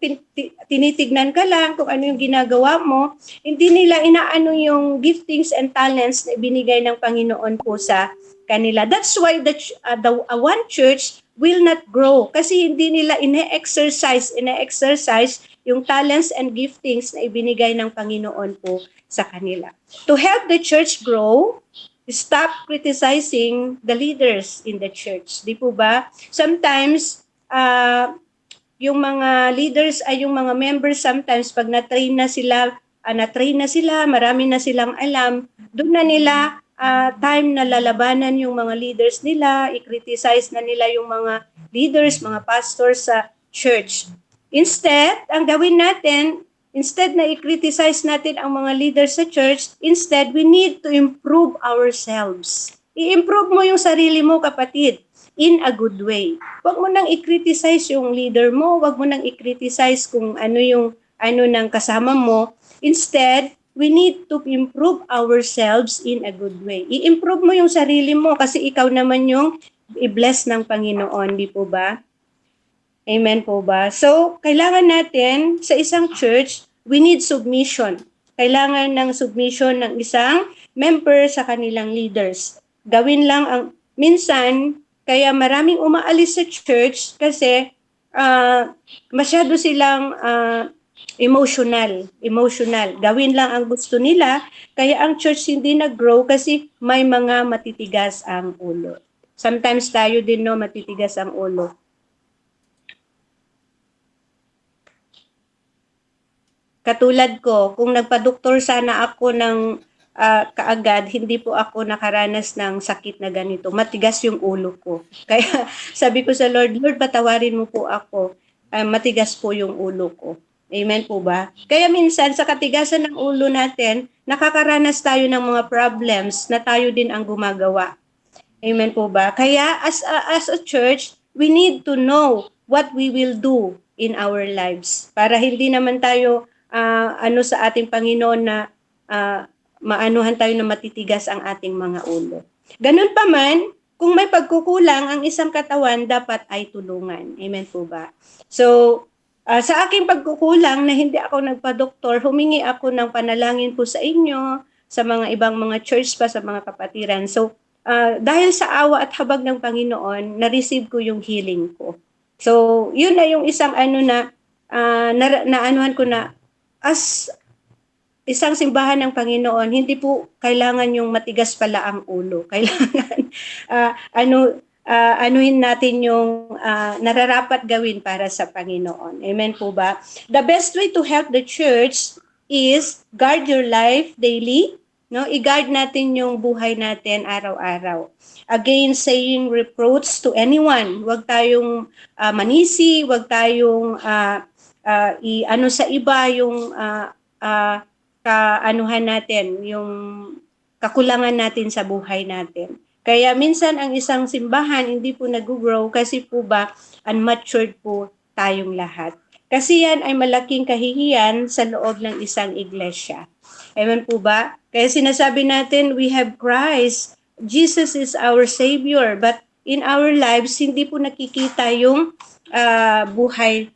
tinitignan ka lang kung ano yung ginagawa mo. Hindi nila inaano yung giftings and talents na ibinigay ng Panginoon po sa kanila. That's why the one church will not grow kasi hindi nila ine-exercise yung talents and giftings na ibinigay ng Panginoon po sa kanila. To help the church grow, stop criticizing the leaders in the church. Di po ba? Sometimes, yung mga leaders ay yung mga members, sometimes pag na-train na sila, marami na silang alam, doon na nila time na lalabanan yung mga leaders nila, i-criticize na nila yung mga leaders, mga pastors sa church. Instead, ang gawin natin, instead na i-criticize natin ang mga leaders sa church, instead, we need to improve ourselves. I-improve mo yung sarili mo, kapatid, in a good way. Huwag mo nang i-criticize yung leader mo, huwag mo nang i-criticize kung ano ng kasama mo. Instead, we need to improve ourselves in a good way. I-improve mo yung sarili mo kasi ikaw naman yung i-bless ng Panginoon, di po ba? Amen po ba? So, kailangan natin sa isang church, we need submission. Kailangan ng submission ng isang member sa kanilang leaders. Gawin lang ang, minsan, kaya maraming umaalis sa church kasi masyado silang emotional. Gawin lang ang gusto nila, kaya ang church hindi nag-grow kasi may mga matitigas ang ulo. Sometimes tayo din no, matitigas ang ulo. Katulad ko, kung nagpa-doktor sana ako ng kaagad, hindi po ako nakaranas ng sakit na ganito. Matigas yung ulo ko. Kaya sabi ko sa Lord, Lord, patawarin mo po ako. Matigas po yung ulo ko. Amen po ba? Kaya minsan sa katigasan ng ulo natin, nakakaranas tayo ng mga problems na tayo din ang gumagawa. Amen po ba? Kaya as a church, we need to know what we will do in our lives para hindi naman tayo sa ating Panginoon na maanuhan tayo na matitigas ang ating mga ulo. Ganun pa man, kung may pagkukulang, ang isang katawan dapat ay tulungan. Amen po ba? So, sa aking pagkukulang na hindi ako nagpa-doktor, humingi ako ng panalangin po sa inyo, sa mga ibang mga church pa, sa mga kapatiran. So, dahil sa awa at habag ng Panginoon, na-receive ko yung healing ko. So, yun na yung isang naanuhan ko na as isang simbahan ng Panginoon, hindi po kailangan yung matigas pala ang ulo. Kailangan anuhin natin yung nararapat gawin para sa Panginoon. Amen po ba? The best way to help the church is guard your life daily. No, i-guard natin yung buhay natin araw-araw. Against saying reproach to anyone. Huwag tayong manisi, huwag tayong sa iba yung kaanuhan natin, yung kakulangan natin sa buhay natin. Kaya minsan ang isang simbahan hindi po nag-grow kasi po ba unmatured po tayong lahat. Kasi yan ay malaking kahihiyan sa loob ng isang iglesia. Amen po ba? Kaya sinasabi natin, we have Christ. Jesus is our Savior. But in our lives, hindi po nakikita yung buhay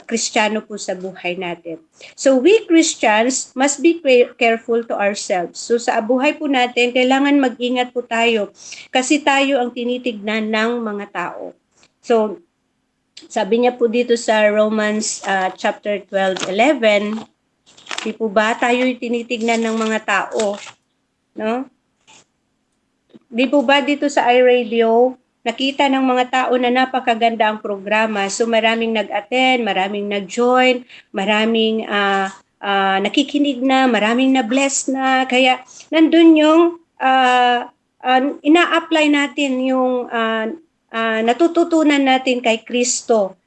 Kristiyano po sa buhay natin. So we Christians must be careful to ourselves. So sa buhay po natin, kailangan mag-ingat po tayo kasi tayo ang tinitignan ng mga tao. So sabi niya po dito sa Romans chapter 12:11, di po ba tayo yung tinitignan ng mga tao? No? Di po ba dito sa iRadio, nakita ng mga tao na napakaganda ang programa. So maraming nag-attend, maraming nag-join, maraming nakikinig na, maraming na-bless na. Kaya nandun yung ina-apply natin yung natututunan natin kay Kristo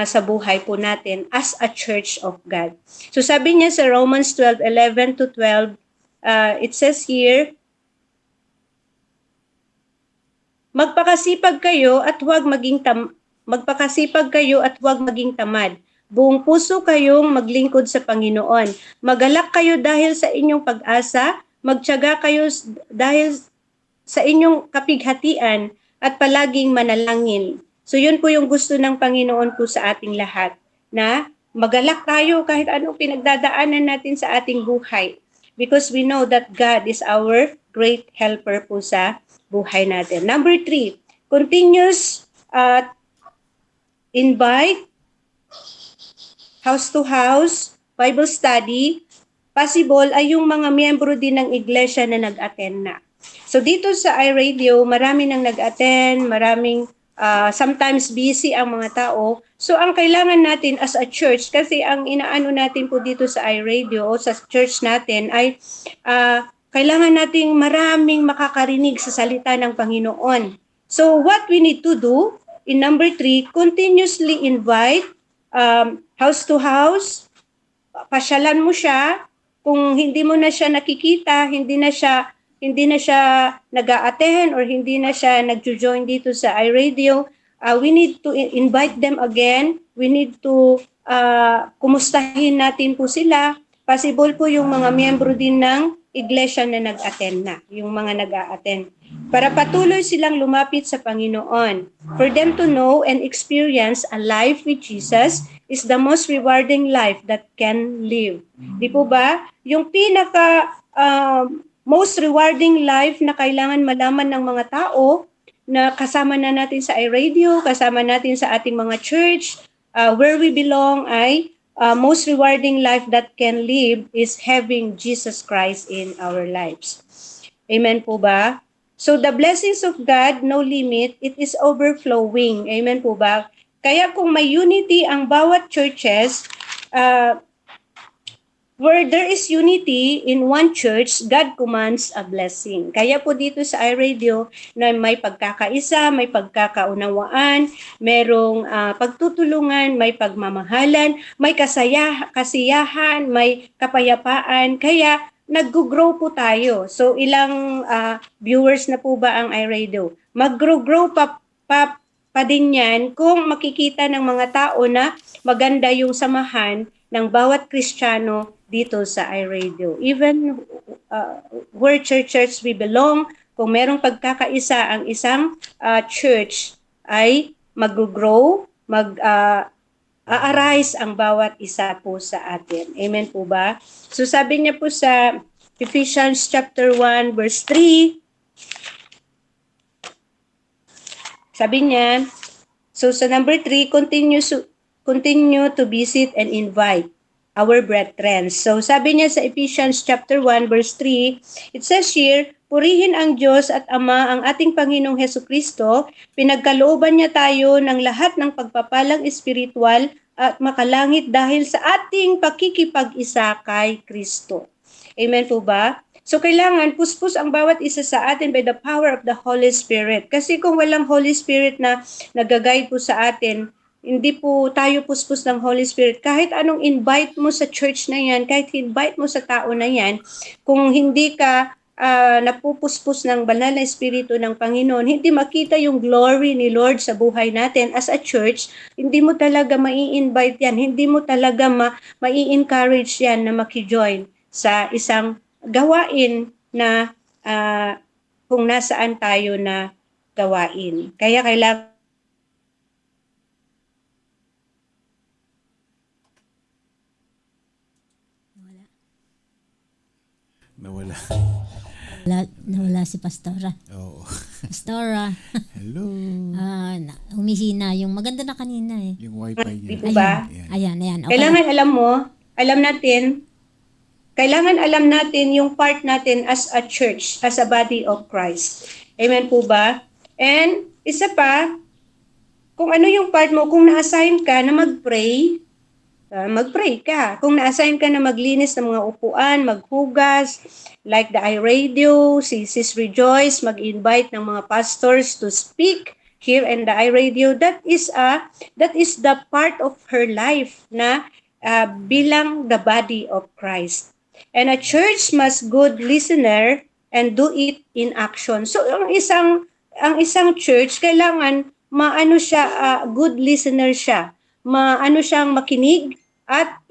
sa buhay po natin as a Church of God. So sabi niya sa Romans 12:11-12, it says here, magpakasipag kayo at huwag maging tamad. Buong puso kayong maglingkod sa Panginoon. Magalak kayo dahil sa inyong pag-asa, magtiyaga kayo dahil sa inyong kapighatian at palaging manalangin. So yun po yung gusto ng Panginoon po sa ating lahat, na magalak tayo kahit anong pinagdadaanan natin sa ating buhay. Because we know that God is our great helper po sa buhay natin. Number 3, continuous invite, house to house, Bible study. Possible ay yung mga miyembro din ng iglesia na nag-attend na. So dito sa iRadio, marami nang nag-attend, maraming sometimes busy ang mga tao. So ang kailangan natin as a church, kasi ang inaano natin po dito sa iRadio o sa church natin ay kailangan nating maraming makakarinig sa salita ng Panginoon. So what we need to do in number 3, continuously invite house to house. Pasyalan mo siya. Kung hindi mo na siya nakikita, hindi na siya nag-a-attend or hindi na siya nag-join dito sa iRadio, we need to invite them again. We need to kumustahin natin po sila. possible po yung mga miyembro din ng iglesia na nag-attend na, yung mga nag-a-attend. Para patuloy silang lumapit sa Panginoon. For them to know and experience a life with Jesus is the most rewarding life that can live. Di po ba? Yung pinaka most rewarding life na kailangan malaman ng mga tao na kasama na natin sa iRadio, kasama natin sa ating mga church, where we belong ay most rewarding life that can live is having Jesus Christ in our lives. Amen po ba? So the blessings of God, no limit, it is overflowing. Amen po ba? Kaya kung may unity ang bawat churches, where there is unity in one church, God commands a blessing. Kaya po dito sa iRadio na may pagkakaisa, may pagkakaunawaan, merong pagtutulungan, may pagmamahalan, may kasiyahan, may kapayapaan. Kaya nag-grow po tayo. So ilang viewers na po ba ang iRadio? Mag-grow pa din yan kung makikita ng mga tao na maganda yung samahan ng bawat Kristiyano dito sa iRadio. Even where churches we belong, kung merong pagkakaisa ang isang church, ay mag-grow, a-arise ang bawat isa po sa atin. Amen po ba? So sabi niya po sa Ephesians chapter 1 verse 3, sabi niya, so sa number 3, continue to visit and invite our brethren. So sabi niya sa Ephesians chapter 1 verse 3, it says here, purihin ang Diyos at Ama ang ating Panginoong Hesukristo, pinagkalooban niya tayo ng lahat ng pagpapalang espiritual at makalangit dahil sa ating pakikipag-isa kay Kristo. Amen po ba? So kailangan puspos ang bawat isa sa atin by the power of the Holy Spirit. Kasi kung walang Holy Spirit na nag-guide po sa atin, hindi po tayo puspos ng Holy Spirit. Kahit anong invite mo sa church na yan, kahit invite mo sa tao na yan, kung hindi ka napupuspos ng banal na Espiritu ng Panginoon, hindi makita yung glory ni Lord sa buhay natin as a church, hindi mo talaga mai-invite yan, hindi mo talaga mai-encourage yan na maki-join sa isang gawain na kung nasaan tayo na gawain. Kaya kailangan Nawala. Nawala si Pastora. Oo. Pastora. Hello. Humihina yung maganda na kanina eh. Yung wifi Di niya. po ba? Ayan. Okay. Kailangan alam natin yung part natin as a church, as a body of Christ. Amen po ba? And isa pa, kung ano yung part mo, kung na-assign ka na mag-pray, mag-pray ka. Kung na-assign ka na maglinis ng mga upuan, maghugas, like the iRadio, si Sis Rejoice, mag-invite ng mga pastors to speak here in the iRadio, that is the part of her life na bilang the body of Christ. And a church must good listener and do it in action. So ang isang church kailangan maano siya, good listener siya. Maano siyang makinig at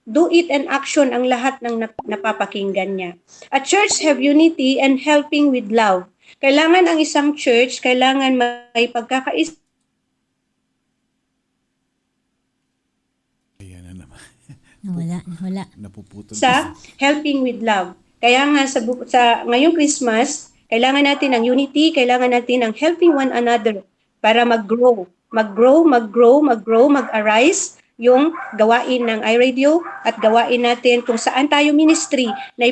do it and action ang lahat ng napapakinggan niya. A church have unity and helping with love. Kailangan ang isang church, kailangan may pagkakaisa. Ayan na naman. Nawala. Napuputol. Sa helping with love. Kaya nga sa ngayong Christmas, kailangan natin ng unity, kailangan natin ng helping one another para mag-grow, mag-arise yung gawain ng iRadio at gawain natin kung saan tayo ministry na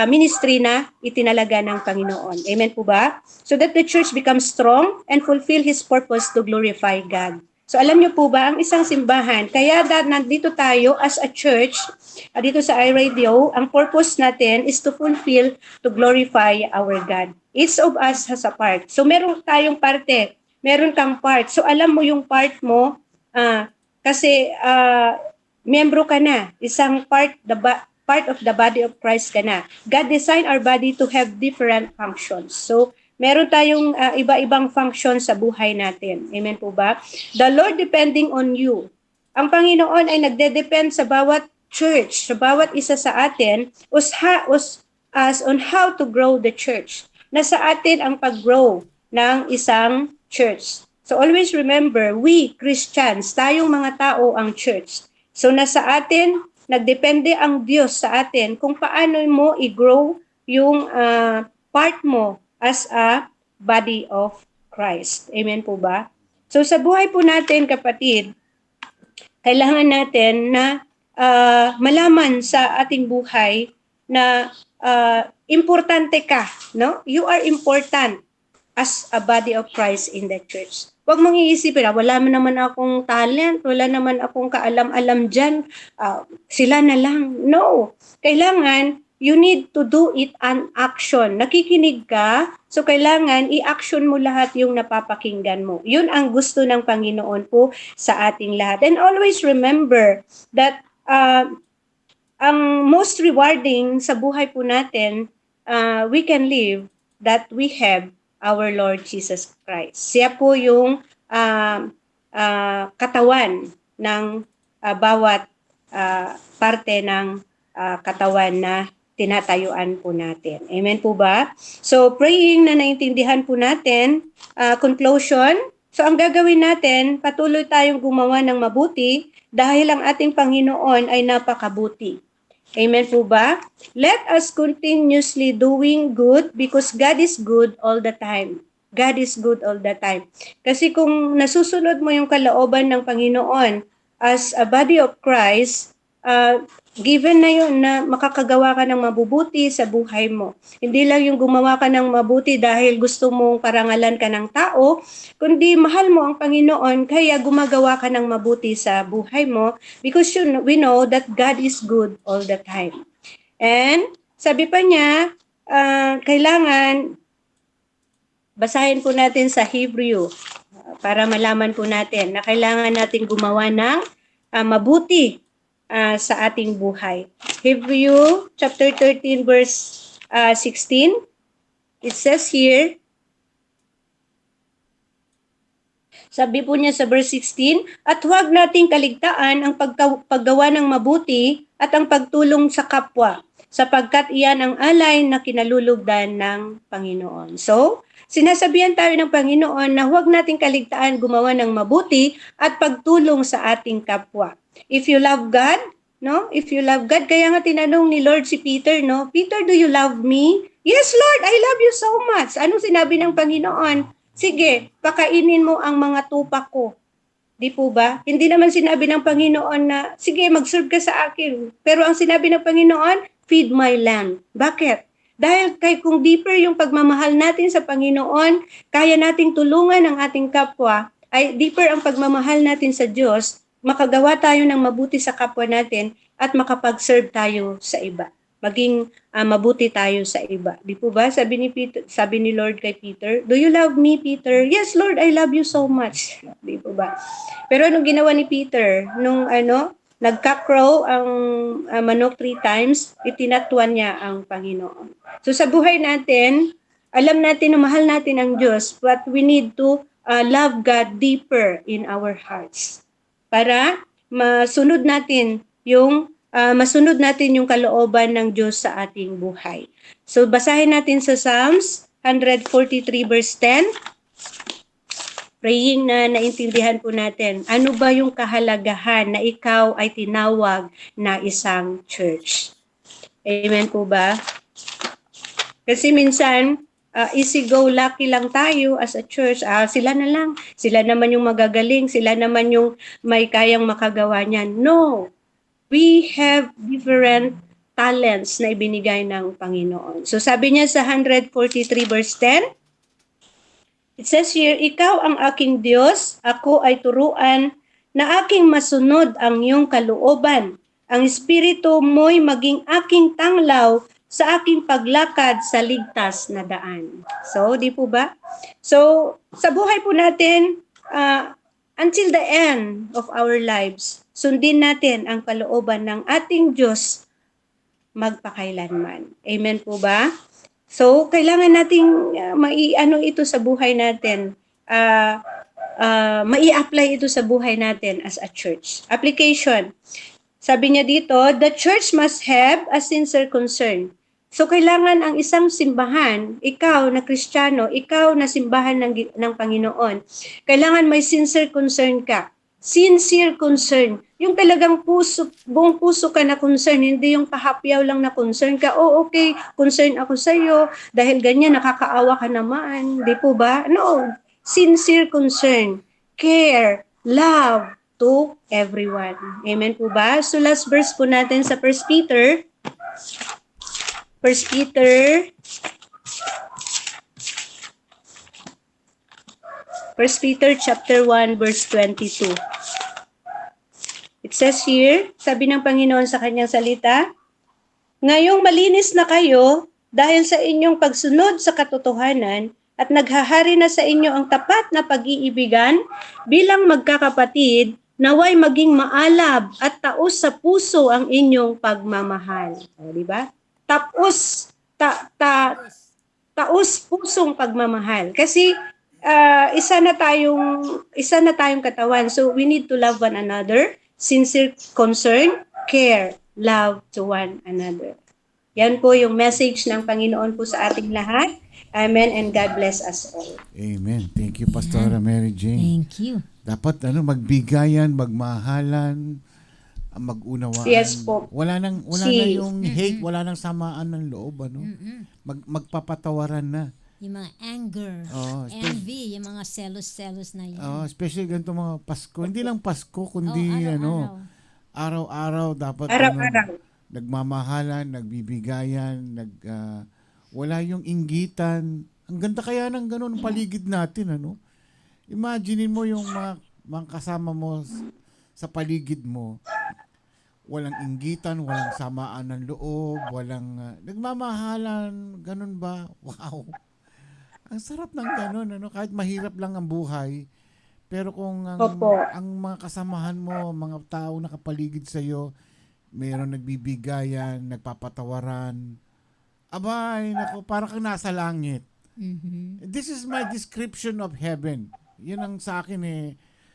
ministry na itinalaga ng Panginoon. Amen po ba? So that the church becomes strong and fulfill His purpose to glorify God. So alam niyo po ba, ang isang simbahan, kaya nandito tayo as a church, dito sa iRadio, ang purpose natin is to fulfill, to glorify our God. Each of us has a part. So meron tayong parte, meron kang part. So alam mo yung part mo, kasi membro ka na, isang part of the body of Christ ka na. God designed our body to have different functions. So meron tayong iba-ibang function sa buhay natin. Amen po ba? The Lord depending on you. Ang Panginoon ay nagde-depend sa bawat church, sa bawat isa sa atin, as on how to grow the church. Nasa atin ang pag-grow ng isang church. So always remember, we Christians, tayong mga tao ang church. So nasa atin, nagdepende ang Diyos sa atin kung paano mo i-grow yung part mo as a body of Christ. Amen po ba? So sa buhay po natin, kapatid, kailangan natin na malaman sa ating buhay na importante ka, no? You are important as a body of Christ in the church. Huwag mong iisipin, wala naman akong talent, wala naman akong kaalam-alam dyan, sila na lang. No, kailangan you need to do it an action. Nakikinig ka, so kailangan i-action mo lahat yung napapakinggan mo. Yun ang gusto ng Panginoon po sa ating lahat. And always remember that ang most rewarding sa buhay po natin, we can live that we have our Lord Jesus Christ. Siya po yung katawan ng bawat parte ng katawan na tinatayuan po natin. Amen po ba? So, praying na naintindihan po natin, conclusion. So, ang gagawin natin, patuloy tayong gumawa ng mabuti dahil ang ating Panginoon ay napakabuti. Amen po ba? Let us continuously doing good because God is good all the time. God is good all the time. Kasi kung nasusunod mo yung kalooban ng Panginoon as a body of Christ, given na yun na makakagawa ka ng mabubuti sa buhay mo. Hindi lang yung gumawa ka ng mabuti dahil gusto mong parangalan ka ng tao, kundi mahal mo ang Panginoon kaya gumagawa ka ng mabuti sa buhay mo because we know that God is good all the time. And sabi pa niya, kailangan basahin po natin sa Hebrew para malaman po natin na kailangan natin gumawa ng mabuti sa ating buhay. Hebrew chapter 13 verse 16. It says here, sabi po niya sa verse 16, at huwag nating kaligtaan ang paggawa ng mabuti at ang pagtulong sa kapwa, sapagkat iyan ang alay na kinalulugdan ng Panginoon. So, sinasabihan tayo ng Panginoon na huwag nating kaligtaan gumawa ng mabuti at pagtulong sa ating kapwa. If you love God, no? If you love God, kaya nga tinanong ni Lord si Peter, no? Peter, do you love me? Yes, Lord, I love you so much. Anong sinabi ng Panginoon? Sige, pakainin mo ang mga tupa ko. Di po ba? Hindi naman sinabi ng Panginoon na, sige, mag-serve ka sa akin. Pero ang sinabi ng Panginoon, feed my lamb. Bakit? Dahil kung deeper yung pagmamahal natin sa Panginoon, kaya nating tulungan ang ating kapwa, ay deeper ang pagmamahal natin sa Diyos, makagawa tayo ng mabuti sa kapwa natin at makapag-serve tayo sa iba. Maging mabuti tayo sa iba. Di po ba? Sabi ni Lord kay Peter, do you love me, Peter? Yes, Lord, I love you so much. Di po ba? Pero anong ginawa ni Peter? Nung nagka-crow ang manok 3 times, itinatuan niya ang Panginoon. So sa buhay natin, alam natin na mahal natin ang Diyos, but we need to love God deeper in our hearts. Para masunod natin yung kalooban ng Diyos sa ating buhay. So basahin natin sa Psalms 143 verse 10. Praying na naintindihan po natin, ano ba yung kahalagahan na ikaw ay tinawag na isang church? Amen po ba? Kasi minsan, easy-go-lucky lang tayo as a church. Sila na lang. Sila naman yung magagaling. Sila naman yung may kayang makagawa niyan. No. We have different talents na ibinigay ng Panginoon. So sabi niya sa 143 verse 10, it says here, ikaw ang aking Diyos, ako ay turuan na aking masunod ang iyong kalooban. Ang espiritu mo'y maging aking tanglaw sa aking paglakad sa ligtas na daan. So, di po ba? So, sa buhay po natin, until the end of our lives, sundin natin ang kalooban ng ating Diyos magpakailanman. Amen po ba? So, kailangan nating ito sa buhay natin. Mai-apply ito sa buhay natin as a church. Application. Sabi niya dito, the church must have a sincere concern. So kailangan ang isang simbahan, ikaw na Kristiyano, ikaw na simbahan ng Panginoon, kailangan may sincere concern ka. Sincere concern. Yung talagang buong puso ka na concern, hindi yung pahapyaw lang na concern ka. Oh, okay, concern ako sa iyo dahil ganyan nakakaawa ka naman, di po ba? No, sincere concern, care, love to everyone. Amen po ba? So last verse po natin sa 1 Peter 1 Peter chapter 1 verse 22. It says here, sabi ng Panginoon sa kanyang salita, ngayong malinis na kayo dahil sa inyong pagsunod sa katotohanan at naghahari na sa inyo ang tapat na pag-iibigan bilang magkakapatid, naway maging maalab at taos sa puso ang inyong pagmamahal. O, di ba? Taos pusong pagmamahal. Kasi isa na tayong katawan. So we need to love one another, sincere concern, care, love to one another. Yan po yung message ng Panginoon po sa ating lahat. Amen and God bless us all. Amen. Thank you, Pastora Mary Jane. Thank you. Dapat magbigayan, magmahalan, mag-unawaan. Yes po. Wala na yung hate, wala nang samaan ng loob, magpapatawaran na. Yung mga anger, Oh, envy, yung mga selos-selos na yun. Especially ganito mga Pasko. Hindi lang Pasko, kundi araw-araw dapat Araw-araw. nagmamahalan, nagbibigayan, wala yung inggitan. Ang ganda kaya ng ganun paligid natin, Imagine mo yung mga kasama mo sa paligid mo. Walang inggitan, walang samaan ng loob, walang nagmamahalan, ganun ba? Wow. Ang sarap ng ganun, kahit mahirap lang ang buhay. Pero kung ang mga kasamahan mo, mga tao nakapaligid sa iyo, mayroong nagbibigayan, nagpapatawaran. Abay, nako, para kang nasa langit. Mhm. This is my description of heaven. Yun ang sa akin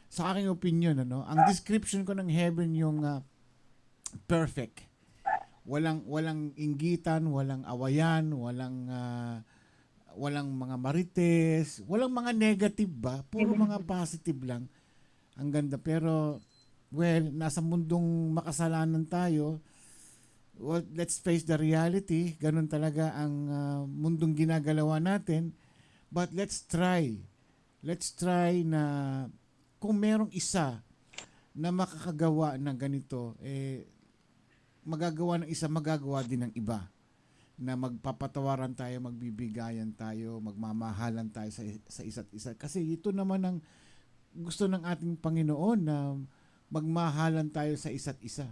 sa aking opinion, Ang description ko ng heaven yung perfect. Walang inggitan, walang awayan, walang mga marites, walang mga negative ba? Puro mga positive lang. Ang ganda. Pero, nasa mundong makasalanan tayo. Well, let's face the reality. Ganun talaga ang mundong ginagalawa natin. But let's try. Let's try na kung merong isa na makakagawa ng ganito, magagawa ng isa, magagawa din ng iba. Na magpapatawaran tayo, magbibigayan tayo, magmamahalan tayo sa isa't isa. Kasi ito naman ang gusto ng ating Panginoon na magmahalan tayo sa isa't isa.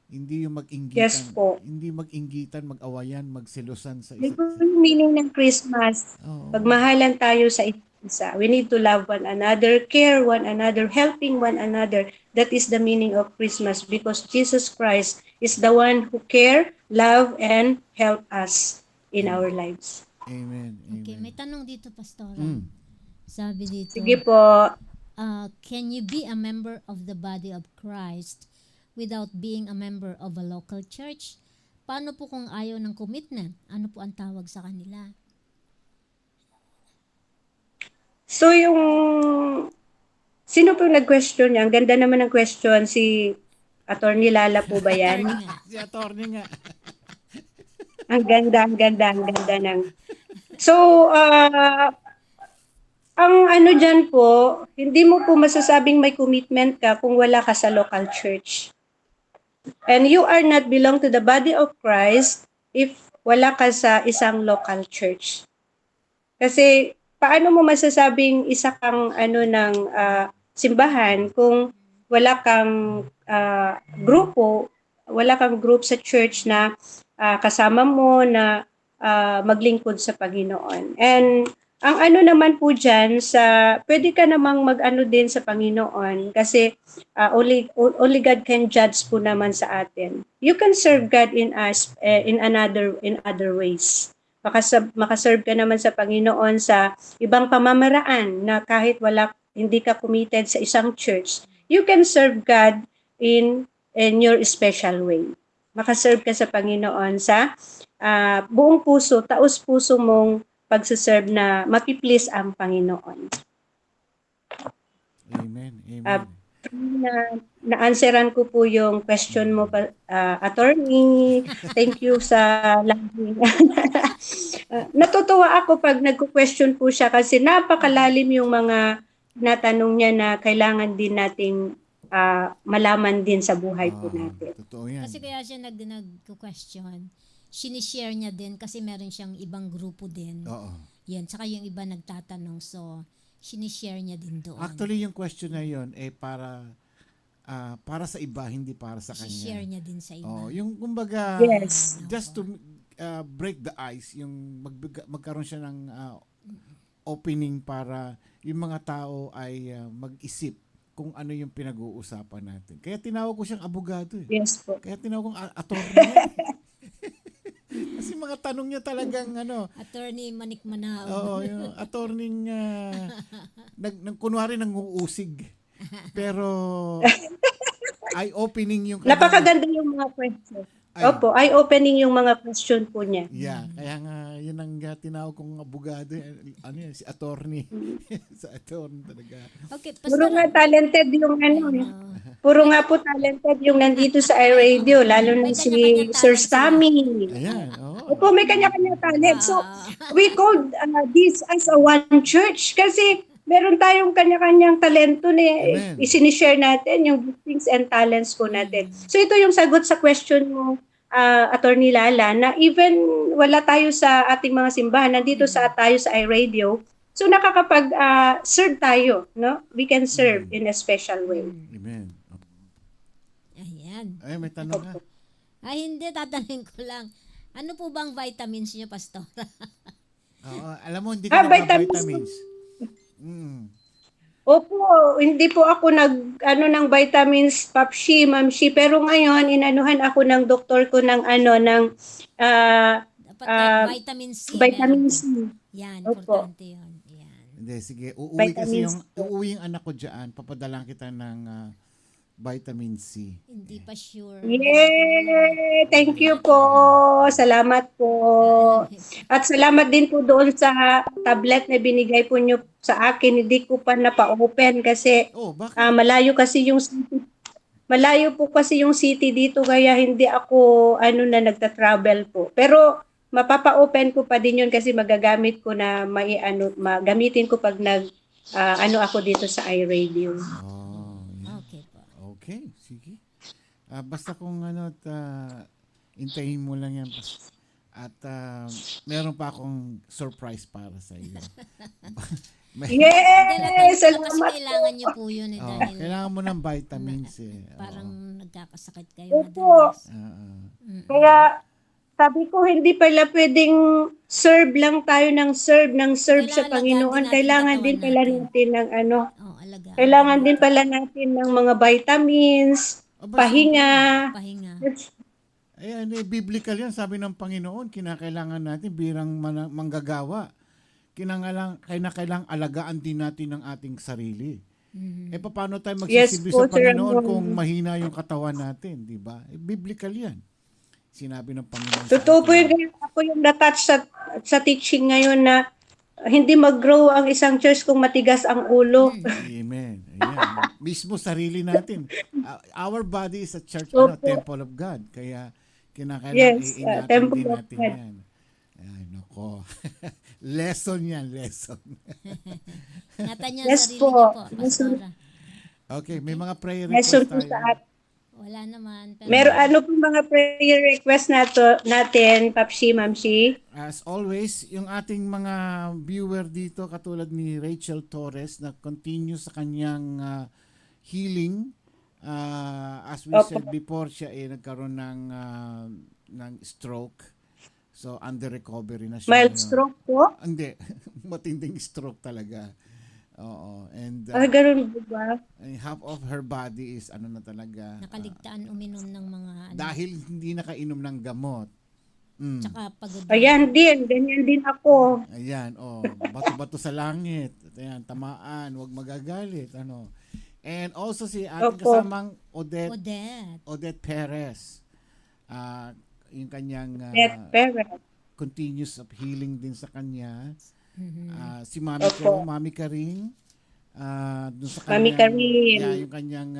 Hindi yung mag-inggitan. Yes po. Hindi mag-inggitan, mag-awayan, magselosan sa Yun isa't po isa. yung meaning ng Christmas. Oo. Pagmahalan tayo sa isa. We need to love one another, care one another, helping one another. That is the meaning of Christmas because Jesus Christ is the one who care, love, and help us in our lives. Amen. Amen. Okay, may tanong dito, Pastora. Mm. Sabi dito, Sige po. can you be a member of the body of Christ without being a member of a local church? Paano po kung ayaw ng commitment? Ano po ang tawag sa kanila? So sino po nag-question niya? Ang ganda naman ng question, si Attorney Lala po ba yan? Si attorney nga. Ang ganda ng. So, ang ano dyan po, hindi mo po masasabing may commitment ka kung wala ka sa local church. And you are not belong to the body of Christ if wala ka sa isang local church. Kasi, paano mo masasabing isa kang ng simbahan kung wala kang grupo, wala kang group sa church na kasama mo na maglingkod sa Panginoon. And ang naman po dyan, pwede ka namang mag-ano din sa Panginoon kasi only God can judge po naman sa atin. You can serve God in us in other ways. Makaserve ka naman sa Panginoon sa ibang pamamaraan na kahit hindi ka committed sa isang church, you can serve God in in your special way. Makaserve ka sa Panginoon sa buong puso, taos puso mong pagsaserve na mapiplease ang Panginoon. Amen. Ah, Amen. Na-answeran ko po yung question mo, attorney. Thank you sa lagi. Natutuwa ako pag nagko-question po siya kasi napakalalim yung mga natanong niya na kailangan din nating malaman din sa buhay po natin. Totoo yan. Kasi kaya siya nag-question, sinishare niya din kasi meron siyang ibang grupo din. Oo. Yan, tsaka yung iba nagtatanong. So, sinishare niya din doon. Actually, yung question na yun para sa iba, hindi para sa share kanya. niya din sa iba. Oh, yung kumbaga, Yes. just to break the ice, yung magkaroon siya ng opening para yung mga tao ay mag-isip kung ano yung pinag-uusapan natin. Kaya tinawag ko siyang abogado. Yes po. Kaya tinawag kong attorney. Kasi mga tanong niya talagang Attorney Manik Manao. oo, yung attorney kunwari nanguusig. Pero eye-opening yung Napakaganda yung mga question. Opo, eye-opening yung mga question po niya. Yeah, kaya nga yun ang tinawag kong abogado, ano yan, si attorney. Sa attorney talaga. Okay, Puro Pastor. nga talented yung puro nga po talented yung nandito sa iRadio, lalo na May si kanya-kanya Sir talent sila. Sammy. Ayan, oo. Opo, may kanya-kanya talent. So, we called this as a one church kasi meron tayong kanya-kanyang talento na Amen. isinishare natin, yung giftings and talents po natin. So, ito yung sagot sa question mo, Attorney Lala, na even wala tayo sa ating mga simbahan, nandito tayo sa iRadio, so nakakapag-serve tayo, no? We can serve in a special way. Amen. Ayan. Ay, may tanong ka. Ay, hindi. Tatanungin ko lang. Ano po bang vitamins niyo, Pastor? Oo, alam mo, hindi ka Vitamins. vitamins. Opo, hindi po ako ng vitamins, Papshi, Mamshi, pero ngayon inanuhan ako ng doktor ko ng Dapat like vitamin C. vitamin meron C. ka. Yan, Opo. importante yun. Yan. Hindi, sige. Vitamins. Uuwi yung anak ko dyan. Papadalan kita ng vitamin C. Hindi pa sure. Yay! Thank you po. Salamat po. At salamat din po doon sa tablet na binigay po nyo sa akin. Hindi ko pa napa-open kasi Oh, bakit? malayo kasi yung city. Malayo po kasi yung city dito kaya hindi ako nagta-travel po. Pero mapapa-open ko pa din yun kasi magagamit ko na magamitin ko pag ako dito sa iRadio. Oh, yeah. Okay po. Okay, sige. Basta kung intayin mo lang yan. At meron pa akong surprise para sa iyo. Yay! Kasi Salamat kailangan niyo po yun dahil Kailangan mo ng vitamins parang nagkakasakit kayo Opo. madalas. Kaya sabi ko hindi pala pwedeng serve lang tayo ng serve sa Kailangan Panginoon. alagaan Kailangan din din natin pala katawan natin ng Alaga. kailangan din pala natin ng mga vitamins, pahinga. Pahinga. Ayan, biblical yan. Sabi ng Panginoon, kinakailangan natin birang manggagawa. Kinakailangan alagaan din natin ang ating sarili. Paano tayo magsisilbi Yes po, sa Panginoon Sir Ramon. kung mahina yung katawan natin, di ba? Biblical yan. Sinabi ng Panginoon. sa Totoo po atin. yun. Ako yung natouch sa teaching ngayon na hindi mag-grow ang isang church kung matigas ang ulo. Amen. Ayan. Mismo sarili natin. Our body is a church, Opo. temple of God. Kaya kinakailangan Yes, iingatan temple din of natin God. yan. Ay, nako. Lesson yan, lesson. Ingatan niyo ang Yes sarili po. niyo po, Pastora. Okay, may mga prayer Lesson request po tayo. sa atin. Wala naman. Pero Ano po mga prayer request natin, Papshi, Mamshi? As always, yung ating mga viewer dito, katulad ni Rachel Torres, na continue sa kanyang healing. As we Opo. said before, siya ay nagkaroon ng stroke. So, under recovery na siya. Mild ngayon. stroke po? Hindi. Matinding stroke talaga. Oo. And Ganun po ba? half of her body is na talaga. nakaligtaan uminom ng mga Dahil hindi nakainom ng gamot. tsaka pagod. Ayan din. Ganyan din ako. Ayan, bato-bato sa langit. Ayan, tamaan, huwag magagalit. And also si ating Opo. kasamang Odette Odette. Perez. Yung kanyang Yes, Parent. continuous of healing din sa kanya. Si Opo. Mami Karing. Dun sa Mami kanyang, Karin. yeah, yung kanyang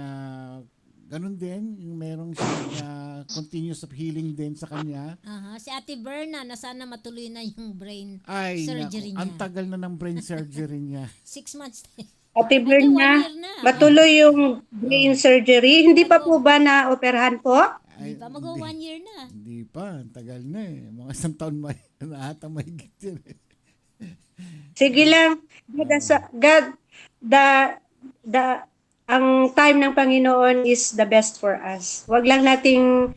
ganun din, yung merong siyang continuous of healing din sa kanya. Aha, si Ate Berna na sana matuloy na yung brain Ay, surgery naku, niya. ang tagal na ng brain surgery niya. 6 months na. Ate Hindi, 1 Berna, year na. matuloy yung brain surgery. Hindi pa po ba na-operahan po? Hindi pa mag 1 year na. Hindi pa, ang tagal na eh. Mga isang taon na ata mahigit yan eh. Sige lang. God, ang time ng Panginoon is the best for us. Huwag lang nating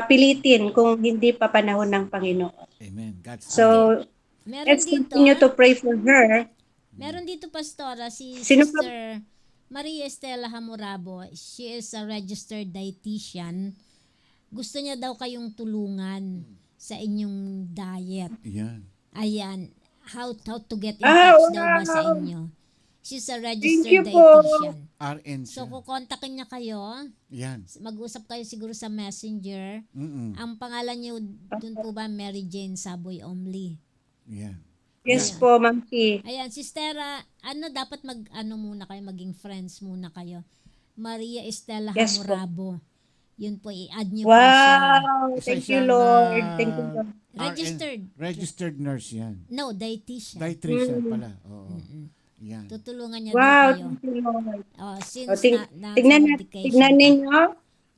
pilitin kung hindi pa panahon ng Panginoon. Amen. God's So, Meron let's dito, continue to pray for her. meron dito pastora si Sino pa- Sister Maria Estela Hamurabo. She is a registered dietitian. Gusto niya daw kayong tulungan sa inyong diet. Yan. Ayan, how to get in Ah, touch daw ba sa wow. inyo? She's a Thank registered you po. dietitian. RN So, siya. kukontakin niya kayo. Yan. Mag-usap kayo siguro sa messenger. Mm-mm. Ang pangalan niyo dun po ba Mary Jane Saboy Omli? Yan. Yes po, Ma'am P. Ayan, Sistera, dapat muna kayo, maging friends muna kayo. Maria Estela Yes po. Hamurabo. Yun po, i-add niyo po siya. Wow! Isa Thank you, siyang, Lord. Thank you, Lord. Registered. Registered nurse yan. No, dietitian. Dietitian pala. Oo. Yan. Tutulungan niya Wow, daw kayo. thank you, Lord. Since O, nasa tignan medication ninyo.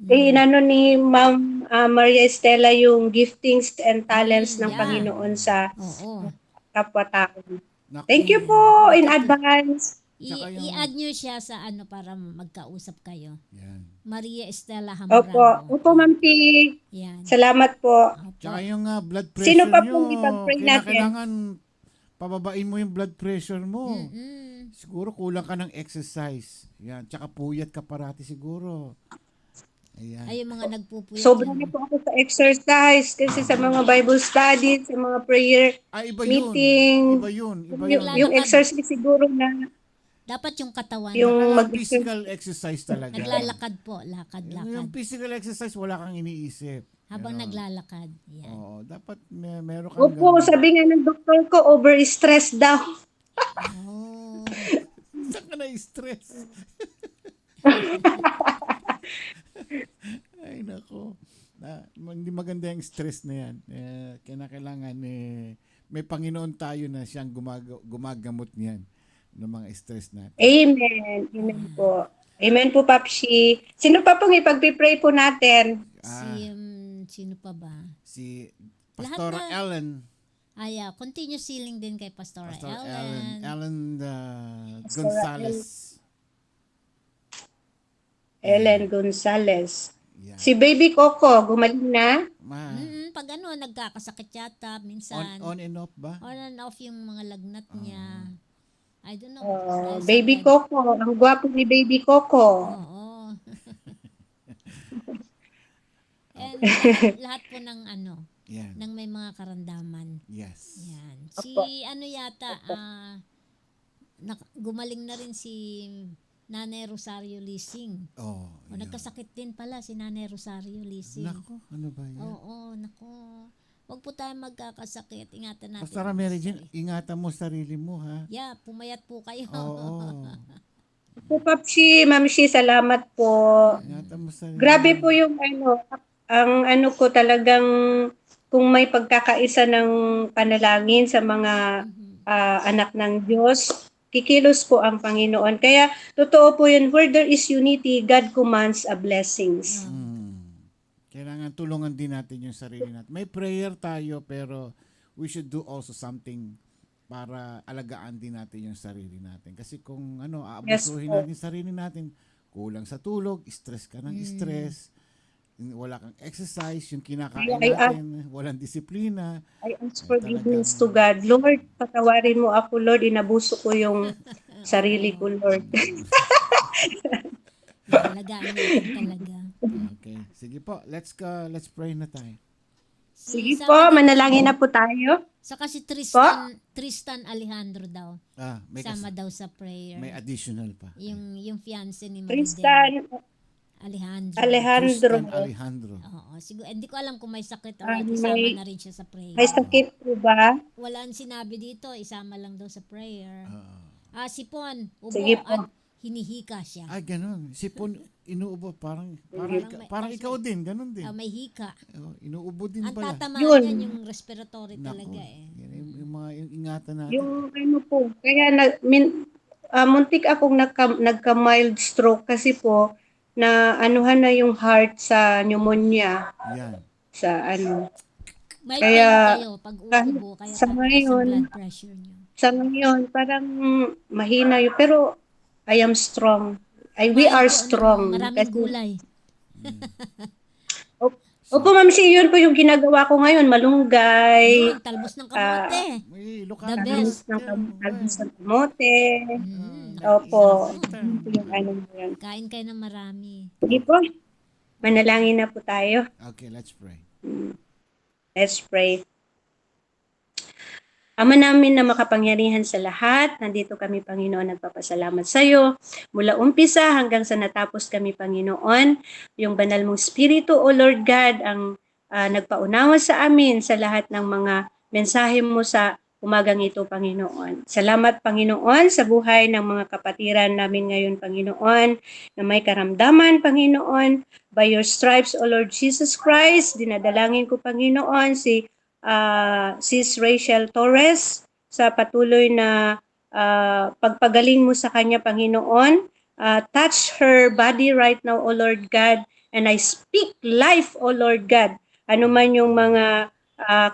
Inano ni Ma'am Maria Estela yung giftings and talents ng Yeah. Panginoon sa Oo. kapwa-tao. Naku. Thank you po in advance. Tsaka yung- I-add nyo siya sa para magkausap kayo. Yan. Maria Estela Opo. Hamurabo. Opo, Ma'am P. Yan. Salamat po. Opo. Tsaka yung blood pressure Sino pa nyo, pong ipag-pray natin? kailangan pababain mo yung blood pressure mo. Mm. Siguro kulang ka ng exercise. Yan. Tsaka puyat ka parati siguro. Ayan. Ay, yung mga nagpupuyat. Sobra yan. na po ako sa exercise kasi sa mga Bible studies, sa mga prayer Iba meeting. yun. Iba yun. Iba Yung, yun. yung exercise siguro na Dapat yung katawan. yung Kailangan mag physical exercise talaga. Naglalakad po. Yung Lakad-lakad. physical exercise, wala kang iniisip. Habang Ganon. naglalakad. Yan. Oo, dapat meron kang Opo, ganon. sabi nga ng doktor ko, over-stress daw. Oh. Saan ka na-stress? Ay, nako. Hindi maganda yung stress na yan. Kailangan may Panginoon tayo na siyang gumagamot niyan ng mga stress natin. Amen. Amen po. Amen po, Papsi. Sino pa pong ipag-pray po natin? Sino pa ba? Si Lahat Pastora na. Ellen. Continue healing din kay Pastora Pastor Ellen. Ellen Gonzalez. Ellen Gonzalez. Yan. Si Baby Coco, gumaling na? Pag nagkakasakit yata, minsan. On and off ba? On and off yung mga lagnat niya. I don't know. Oh, Dahil sa Baby Coco. Ang gwapo ni Baby Coco. Oo. And lahat po ng Yan. ng may mga karandaman. Yes. Yan. Si yata, gumaling na rin si Nanay Rosario Lising. Oh. O, nagkasakit din pala si Nanay Rosario Lising. Nako, ano ba yan? Oo, nako. Huwag po tayo magkakasakit. Ingatan natin. Pastora Mary Jane, ingatan mo sarili mo ha. Yeah, pumayat po kayo. Oo. Po, Papsi, Ma'am Shi, salamat po. Ingatan mo sarili Grabe mo. po yung ang ko talagang kung may pagkakaisa ng panalangin sa mga anak ng Diyos, kikilos po ang Panginoon. Kaya totoo po yun, where there is unity, God commands a blessings. Kailangan tulungan din natin yung sarili natin. May prayer tayo pero we should do also something para alagaan din natin yung sarili natin. Kasi kung aabusuhin natin yung sarili natin, kulang sa tulog, stress ka ng stress, wala kang exercise, yung kinakain natin, walang disiplina. I ask forgiveness to God. Lord, patawarin mo ako, Lord. Inabuso ko yung sarili ko, Lord. Alagaan natin talaga. Okay. Sige po, let's pray na tayo. Sige Isama po, din manalangin tayo. na po tayo. Saka si Tristan Alejandro daw. May, Sama daw sa prayer. may additional pa. Yung fiancé ni Maridel. Tristan Alejandro. Alejandro. Tristan Alejandro. Oo, siguro. Hindi ko alam kung may sakit o Ah, isama may- na rin siya sa prayer. May sakit po ba? Walang sinabi dito, isama lang daw sa prayer. Oo. Sipon, ubo Sige po. at hinihika siya. Ay, ganun. Sipon, inuubo. Parang may- parang ikaw din. Ganun din. May hika. Oh, inuubo din Ang pala. tatamaan Yun. yan yung respiratory Naku, talaga eh. yan yung mga yung ingatan natin. Yung ano po, kaya muntik akong nagka-mild stroke kasi po na anuhan na yung heart sa pneumonia Yan. sa ano. May Kaya, pain kayo pag uubo, kaya sa tataas ang ngayon, blood pressure nyo. Sa ngayon parang mahina yun pero I am strong. We are strong. Maraming gulay. Opo, Ma'am Si, yun po yung ginagawa ko ngayon. Malunggay, Yun, talbos ng kamote. May The talbos best. ng kamote. Mm, Opo. nakakasarap. Yun po yung ano yun. Kain kayo ng marami. Sige po. Manalangin na po tayo. Okay, let's pray. Let's pray. Ama namin na makapangyarihan sa lahat, nandito kami, Panginoon, nagpapasalamat sa iyo. Mula umpisa hanggang sa natapos kami, Panginoon, yung banal mong Espiritu, O Lord God, ang nagpaunawa sa amin sa lahat ng mga mensahe mo sa umagang ito, Panginoon. Salamat, Panginoon, sa buhay ng mga kapatiran namin ngayon, Panginoon, na may karamdaman, Panginoon. By your stripes, O Lord Jesus Christ, dinadalangin ko, Panginoon, si Sis Rachel Torres sa patuloy na pagpagaling mo sa kanya, Panginoon. Touch her body right now, O Lord God, and I speak life, O Lord God. Ano man yung mga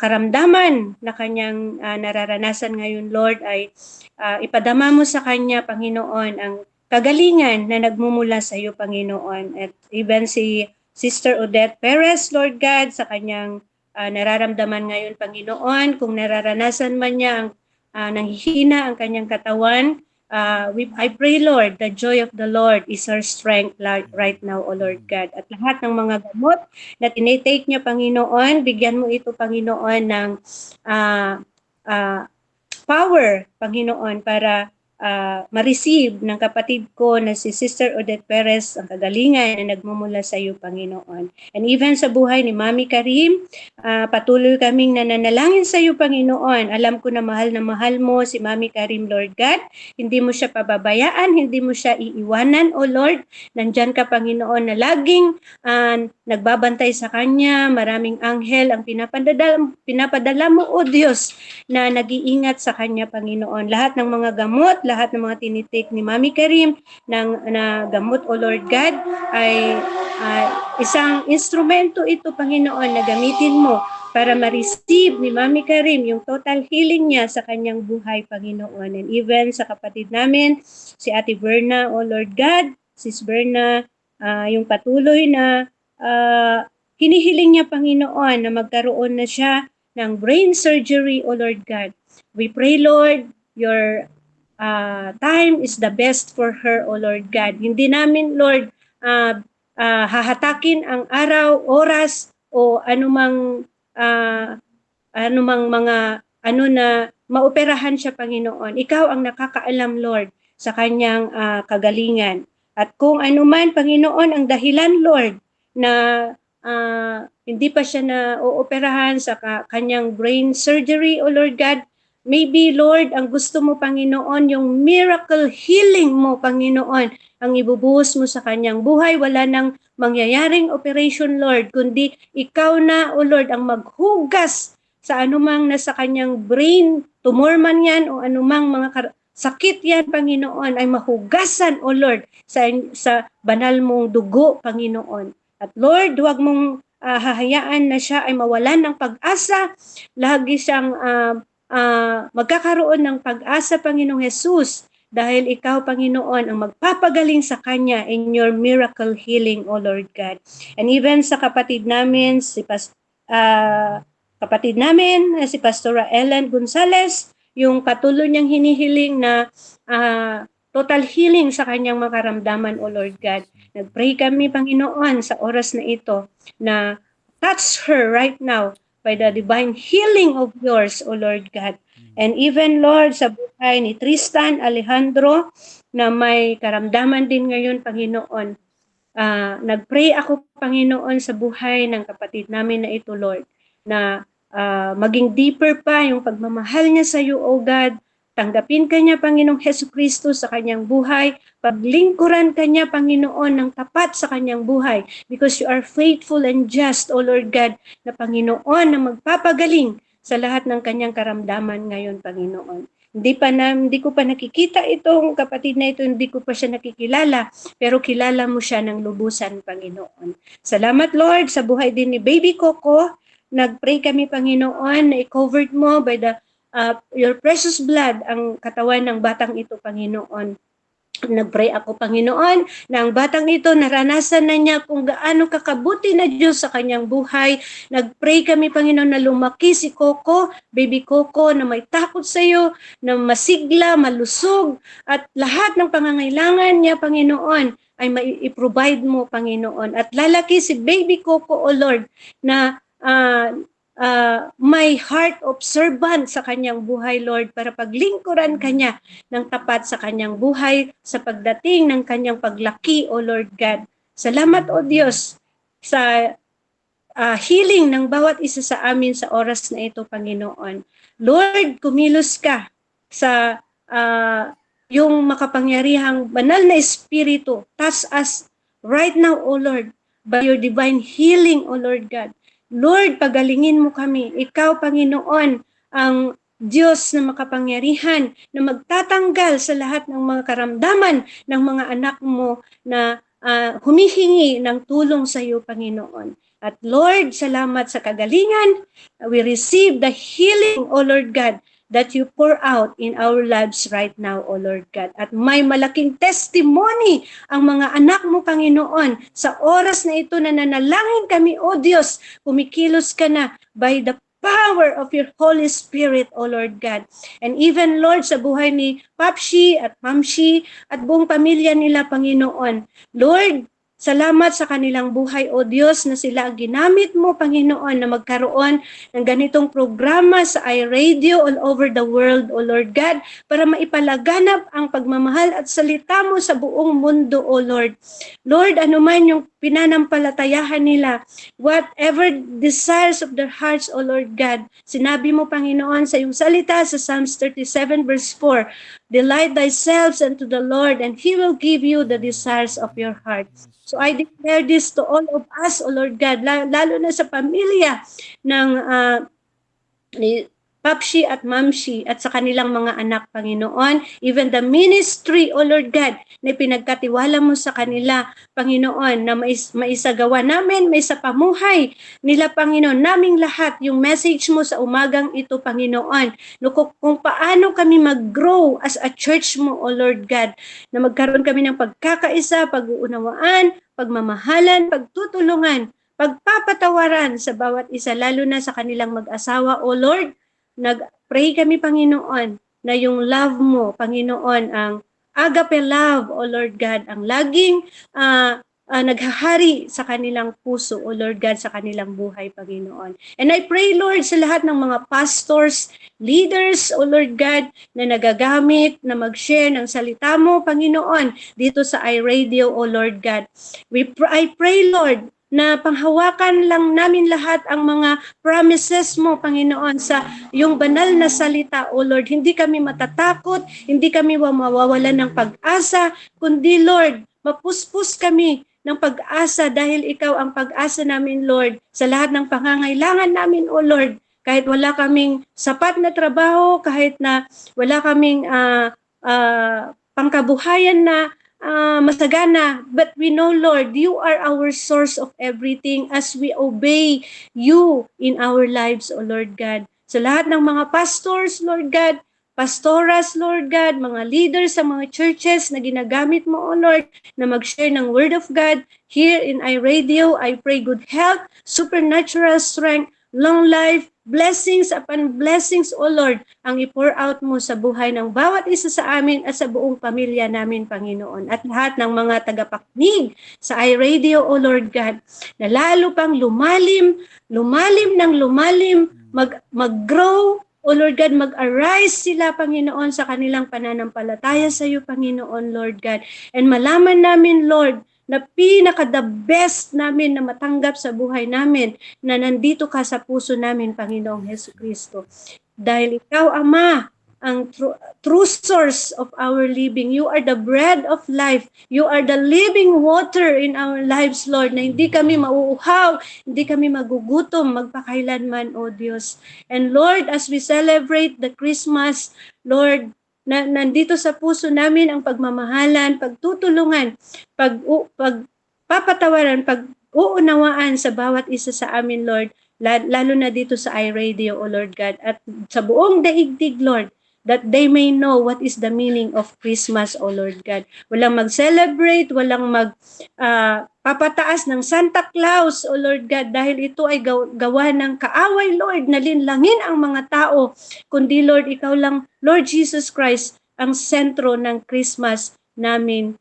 karamdaman na kanyang nararanasan ngayon, Lord, ay ipadama mo sa kanya, Panginoon, ang kagalingan na nagmumula sa iyo, Panginoon. At even si Sister Odette Perez, Lord God, sa kanyang nararamdaman ngayon, Panginoon, kung nararanasan man niya ang nanghihina ang kanyang katawan, I pray, Lord, the joy of the Lord is her strength right now, O Lord God. At lahat ng mga gamot na tinitake niya, Panginoon, bigyan mo ito, Panginoon, ng power, Panginoon, para ma-receive ng kapatid ko na si Sister Odette Perez ang kagalingan na nagmumula sa iyo, Panginoon. And even sa buhay ni Mami Karim, patuloy kaming nananalangin sa iyo, Panginoon. Alam ko na mahal mo si Mami Karim, Lord God. Hindi mo siya pababayaan, hindi mo siya iiwanan, O Lord. Nandyan ka, Panginoon, na laging nagbabantay sa kanya. Maraming anghel ang pinapadala mo, O Diyos, na nag-iingat sa kanya, Panginoon. Lahat ng mga gamot, lahat ng mga tinitik ni Mami Karim na gamot, O Lord God, ay isang instrumento ito, Panginoon, na gamitin mo para ma-receive ni Mami Karim yung total healing niya sa kanyang buhay, Panginoon. And even sa kapatid namin, si Ate Berna, O Lord God, Sis Berna, yung patuloy na hinihiling niya, Panginoon, na magkaroon na siya ng brain surgery, O Lord God. We pray, Lord, your time is the best for her, O Lord God. Hindi namin, Lord, hahatakin ang araw, oras, o anumang mga na maoperahan siya, Panginoon. Ikaw ang nakakaalam, Lord, sa kanyang kagalingan. At kung anuman, Panginoon, ang dahilan, Lord, na hindi pa siya na ooperahan sa kanyang brain surgery, O Lord God, maybe, Lord, ang gusto mo, Panginoon, yung miracle healing mo, Panginoon, ang ibubuhos mo sa kanyang buhay. Wala nang mangyayaring operation, Lord, kundi ikaw na, O Lord, ang maghugas sa anumang nasa kanyang brain, tumor man yan, o anumang mga sakit yan, Panginoon, ay mahugasan, O Lord, sa banal mong dugo, Panginoon. At Lord, huwag mong hahayaan na siya ay mawalan ng pag-asa. Lagi siyang magkakaroon ng pag-asa, Panginoong Jesus, dahil ikaw, Panginoon, ang magpapagaling sa kanya in your miracle healing, O Lord God. And even sa kapatid namin, si Pastora Ellen Gonzalez, yung patuloy niyang hinihiling na total healing sa kanyang makaramdaman, O Lord God. Nagpray kami, Panginoon, sa oras na ito na touch her right now by the divine healing of yours, O Lord God. And even, Lord, sa buhay ni Tristan Alejandro, na may karamdaman din ngayon, Panginoon, nagpray ako, Panginoon, sa buhay ng kapatid namin na ito, Lord, na maging deeper pa yung pagmamahal niya sa iyo, O God. Tanggapin ka niya, Panginoong Hesus Kristo, sa kanyang buhay. Paglingkuran ka niya, Panginoon, ng tapat sa kanyang buhay. Because you are faithful and just, O Lord God, na Panginoon na magpapagaling sa lahat ng kanyang karamdaman ngayon, Panginoon. Hindi ko pa nakikita itong kapatid na ito, hindi ko pa siya nakikilala, pero kilala mo siya ng lubusan, Panginoon. Salamat, Lord, sa buhay din ni Baby Coco. Nagpray kami, Panginoon, na i-covered mo by your precious blood ang katawan ng batang ito, Panginoon. Nagpray ako, Panginoon, na ang batang ito naranasan na niya kung gaano kakabuti na Diyos sa kanyang buhay. Nagpray kami, Panginoon, na lumaki si Coco, Baby Coco, na may takot sa iyo, na masigla, malusog, at lahat ng pangangailangan niya, Panginoon, ay mai-provide mo, Panginoon. At lalaki si Baby Coco, O Lord, na may heart of servant sa kanyang buhay, Lord, para paglingkuran kanya ng tapat sa kanyang buhay sa pagdating ng kanyang paglaki, O Lord God. Salamat, O Diyos, sa healing ng bawat isa sa amin sa oras na ito, Panginoon. Lord, kumilos ka sa yung makapangyarihang banal na espiritu. Touch us right now, O Lord, by your divine healing, O Lord God. Lord, pagalingin mo kami. Ikaw, Panginoon, ang Diyos na makapangyarihan na magtatanggal sa lahat ng mga karamdaman ng mga anak mo na humihingi ng tulong sa iyo, Panginoon. At Lord, salamat sa kagalingan. We receive the healing, O Lord God, that you pour out in our lives right now, O Lord God. At may malaking testimony ang mga anak mo, Panginoon. Sa oras na ito na nanalangin kami, O Diyos, kumikilos ka na by the power of your Holy Spirit, O Lord God. And even, Lord, sa buhay ni Papshi at Mamshi at buong pamilya nila, Panginoon. Lord, salamat sa kanilang buhay, O Diyos, na sila ang ginamit mo, Panginoon, na magkaroon ng ganitong programa sa iRadio all over the world, O Lord God, para maipalaganap ang pagmamahal at salita mo sa buong mundo, O Lord. Lord, anuman yung pinanampalatayahan nila, whatever desires of their hearts, O Lord God, sinabi mo, Panginoon, sa iyong salita sa Psalms 37 verse 4, delight thyself unto the Lord, and He will give you the desires of your heart. So I declare this to all of us, O Lord God, lalo na sa pamilya ng ni Papshi at Mamshi at sa kanilang mga anak, Panginoon. Even the ministry, O Lord God, na pinagkatiwala mo sa kanila, Panginoon, na maisagawa namin, may sa pamuhay nila, Panginoon, naming lahat, yung message mo sa umagang ito, Panginoon, kung paano kami mag-grow as a church mo, O Lord God, na magkaroon kami ng pagkakaisa, pag-uunawaan, pagmamahalan, pagtutulungan, pagpapatawaran sa bawat isa, lalo na sa kanilang mag-asawa, O Lord. Nag-pray kami, Panginoon, na yung love mo, Panginoon, ang agape love, O Lord God, ang laging naghahari sa kanilang puso, O Lord God, sa kanilang buhay, Panginoon. And I pray, Lord, sa lahat ng mga pastors, leaders, O Lord God, na nagagamit, na mag-share ng salita mo, Panginoon, dito sa iRadio, O Lord God. I pray, Lord, na panghawakan lang namin lahat ang mga promises mo, Panginoon, sa yung banal na salita, O Lord. Hindi kami matatakot, hindi kami mawawalan ng pag-asa, kundi, Lord, mapuspos kami ng pag-asa dahil ikaw ang pag-asa namin, Lord, sa lahat ng pangangailangan namin, O Lord. Kahit wala kaming sapat na trabaho, kahit na wala kaming pangkabuhayan na masagana, but we know, Lord, you are our source of everything as we obey you in our lives, O Lord God. Sa lahat ng mga pastors, Lord God, pastoras, Lord God, mga leaders sa mga churches na ginagamit mo, O Lord, na mag-share ng Word of God here in iRadio, I pray good health, supernatural strength, long life, blessings upon blessings, O Lord, ang i-pour out mo sa buhay ng bawat isa sa amin at sa buong pamilya namin, Panginoon. At lahat ng mga tagapakinig sa iRadio, O Lord God, na lalo pang lumalim ng lumalim, mag-grow, O Lord God, mag-arise sila, Panginoon, sa kanilang pananampalataya sa iyo, Panginoon, Lord God. And malaman namin, Lord, na pinaka-the best namin na matanggap sa buhay namin, na nandito ka sa puso namin, Panginoong Hesukristo. Dahil ikaw, Ama, ang true source of our living. You are the bread of life. You are the living water in our lives, Lord, na hindi kami mauuhaw, hindi kami magugutom, magpakailanman, O Diyos. And Lord, as we celebrate the Christmas, Lord, na nandito sa puso namin ang pagmamahalan, pagtutulungan, pagpapatawaran, pag-uunawaan sa bawat isa sa amin, Lord, lalo na dito sa iRadio, O Lord God, at sa buong daigdig, Lord, that they may know what is the meaning of Christmas, O Lord God. Walang mag-celebrate, walang papataas ng Santa Claus, O Lord God, dahil ito ay gawa ng kaaway, Lord, na linlangin ang mga tao, kundi, Lord, ikaw lang, Lord Jesus Christ, ang sentro ng Christmas namin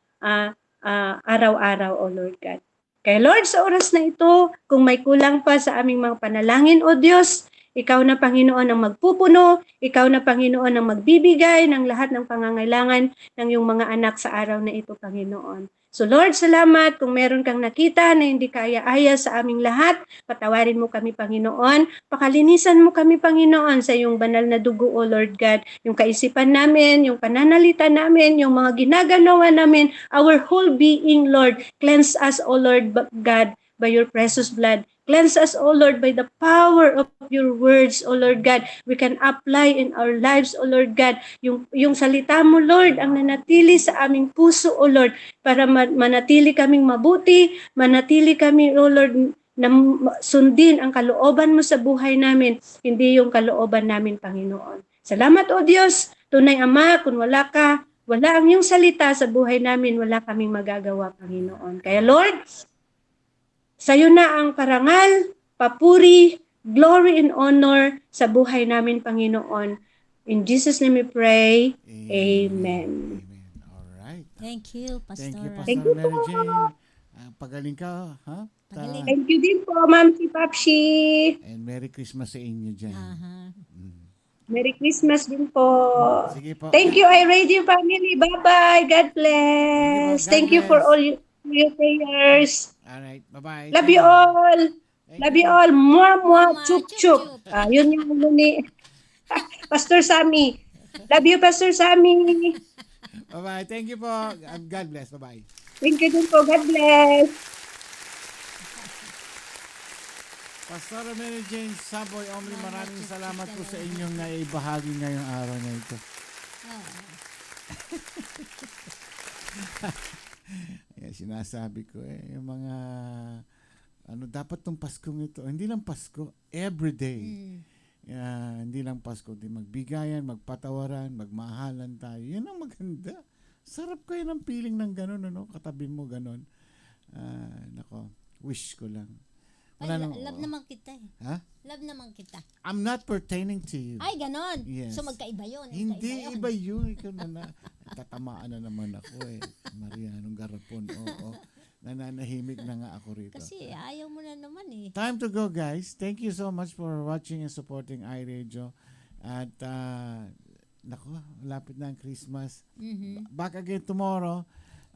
araw-araw, O Lord God. Kaya Lord, sa oras na ito, kung may kulang pa sa aming mga panalangin, O Diyos, ikaw na, Panginoon, ang magpupuno, ikaw na, Panginoon, ang magbibigay ng lahat ng pangangailangan ng iyong mga anak sa araw na ito, Panginoon. So Lord, salamat kung meron kang nakita na hindi kaaya-aya sa aming lahat, patawarin mo kami, Panginoon, pakalinisan mo kami, Panginoon, sa iyong banal na dugo, O Lord God, yung kaisipan namin, yung pananalita namin, yung mga ginagawa namin, our whole being, Lord, cleanse us, O Lord God, by your precious blood. Cleanse us, O Lord, by the power of your words, O Lord God. We can apply in our lives, O Lord God, yung salita mo, Lord, ang nanatili sa aming puso, O Lord, para manatili kaming mabuti, manatili kami, O Lord, na sundin ang kalooban mo sa buhay namin, hindi yung kalooban namin, Panginoon. Salamat, O Diyos. Tunay, Ama, kung wala ka, wala ang iyong salita sa buhay namin, wala kaming magagawa, Panginoon. Kaya, Lord, sa'yo na ang parangal, papuri, glory and honor sa buhay namin, Panginoon. In Jesus' name we pray. Amen. Alright. Thank you, Pastor. Thank you, Thank Pastor you Mary po. Jane. Pagaling ka, ha? Pagaling. Thank you din po, Ma'am si Papshi. And Merry Christmas sa inyo dyan. Aha. Merry Christmas din po. Sige po. Thank you, iRadio family. Bye-bye. God bless. Thank Thank you you po. God for bless. all your prayers. Alright, bye-bye. Love Thank you all. Thank Love you you po. all. Mwah, mwah, Mwah, chup, chup, chup. Yun yung ulo ni Pastor Sammy. Love you, Pastor Sammy. Bye-bye. Thank you po. God bless. Bye-bye. Thank you din po. God bless. Pastor Mary Jane Saboy Omri, maraming salamat po sa inyong naibahagi ngayong araw na ito. Yan, sinasabi ko yung mga dapat tong Paskong ito, hindi lang Pasko, everyday. Hindi lang Pasko, di magbigayan, magpatawaran, magmahalan tayo. Yan ang maganda. Sarap kayo ng feeling ng ganun, ano? Katabi mo ganun. Nako, wish ko lang. Ay, love naman kita eh. Ha? Love naman kita. I'm not pertaining to you. Ay, ganon. Yes. So magkaiba yun. Hindi, iba yun. Ikaw na tatamaan na naman ako eh. Maria, anong garapon. Oo. Nananahimik na nga ako rito. Kasi ayaw mo na naman eh. Time to go, guys. Thank you so much for watching and supporting iRadio. At, nako, lapit na ang Christmas. Back again tomorrow.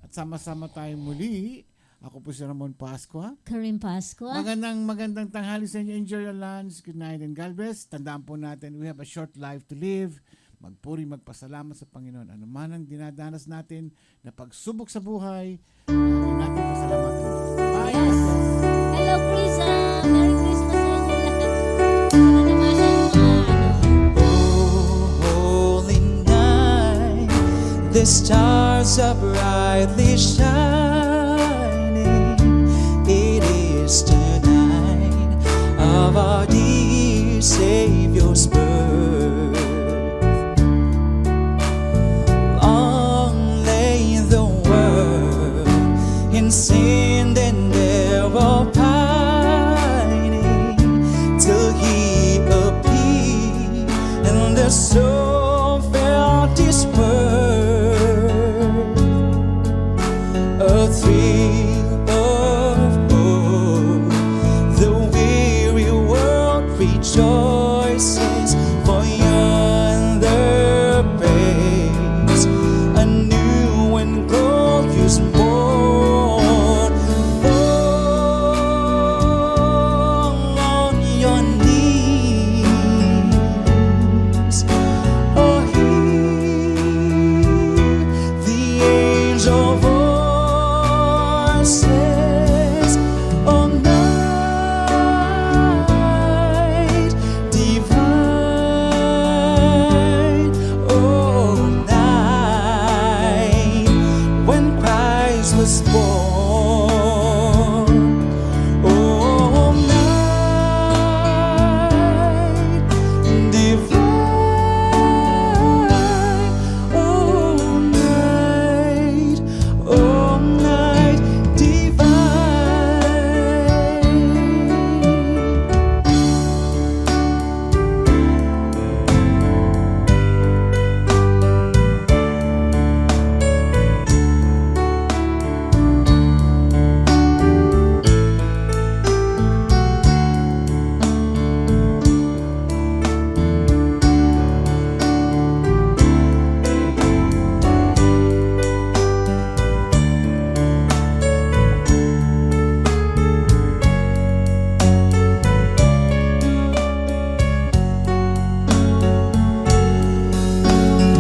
At sama-sama tayo muli. Ako po si Ramon Pascua. Karim Pascua. Magandang tanghali sa inyo. Enjoy your lunch. Good night and God bless. Tandaan po natin, we have a short life to live. Magpuri, magpasalamat sa Panginoon. Ano man ang dinadanas natin na pagsubok sa buhay, natin pasalamatan. Bye. Yes. Hello, Krisa. Merry Christmas sa inyo lahat. Sana naman yung Holy night, the stars are brightly shining. It is the night of our dear Savior's birth. Long lay the world in sin and error pining, till He was born. Oh, night divine. Oh, night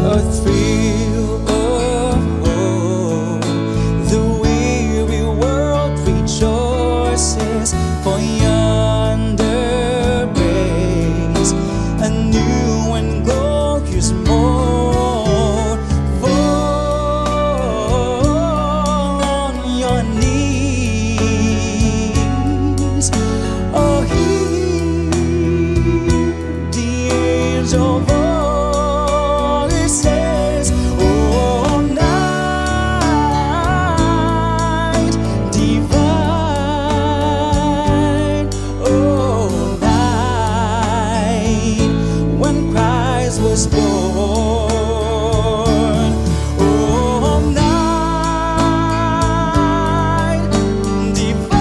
a thrill of hope. The weary world rejoices, for yonder breaks a new and glorious morn. Fall on your knees. Oh, hear the angel voices. Oh, night divine. Oh, night when Christ was born. Oh, night divine.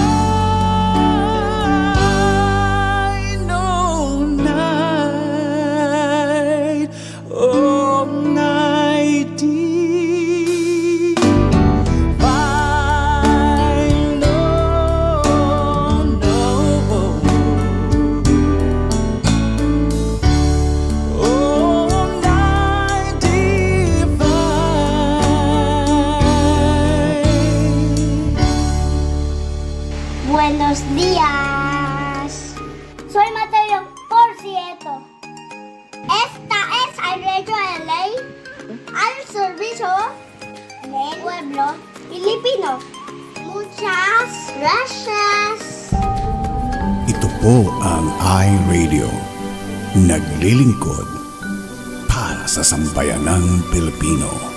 Oh, night divine. No, no. Oh, night divine. Buenos días. Soy Mateo Porcieto. Esta es iRadio LA al servicio del pueblo Filipino. Muchas gracias. Ito po ang iRadio. Naglilingkod para sa sambayanang Pilipino.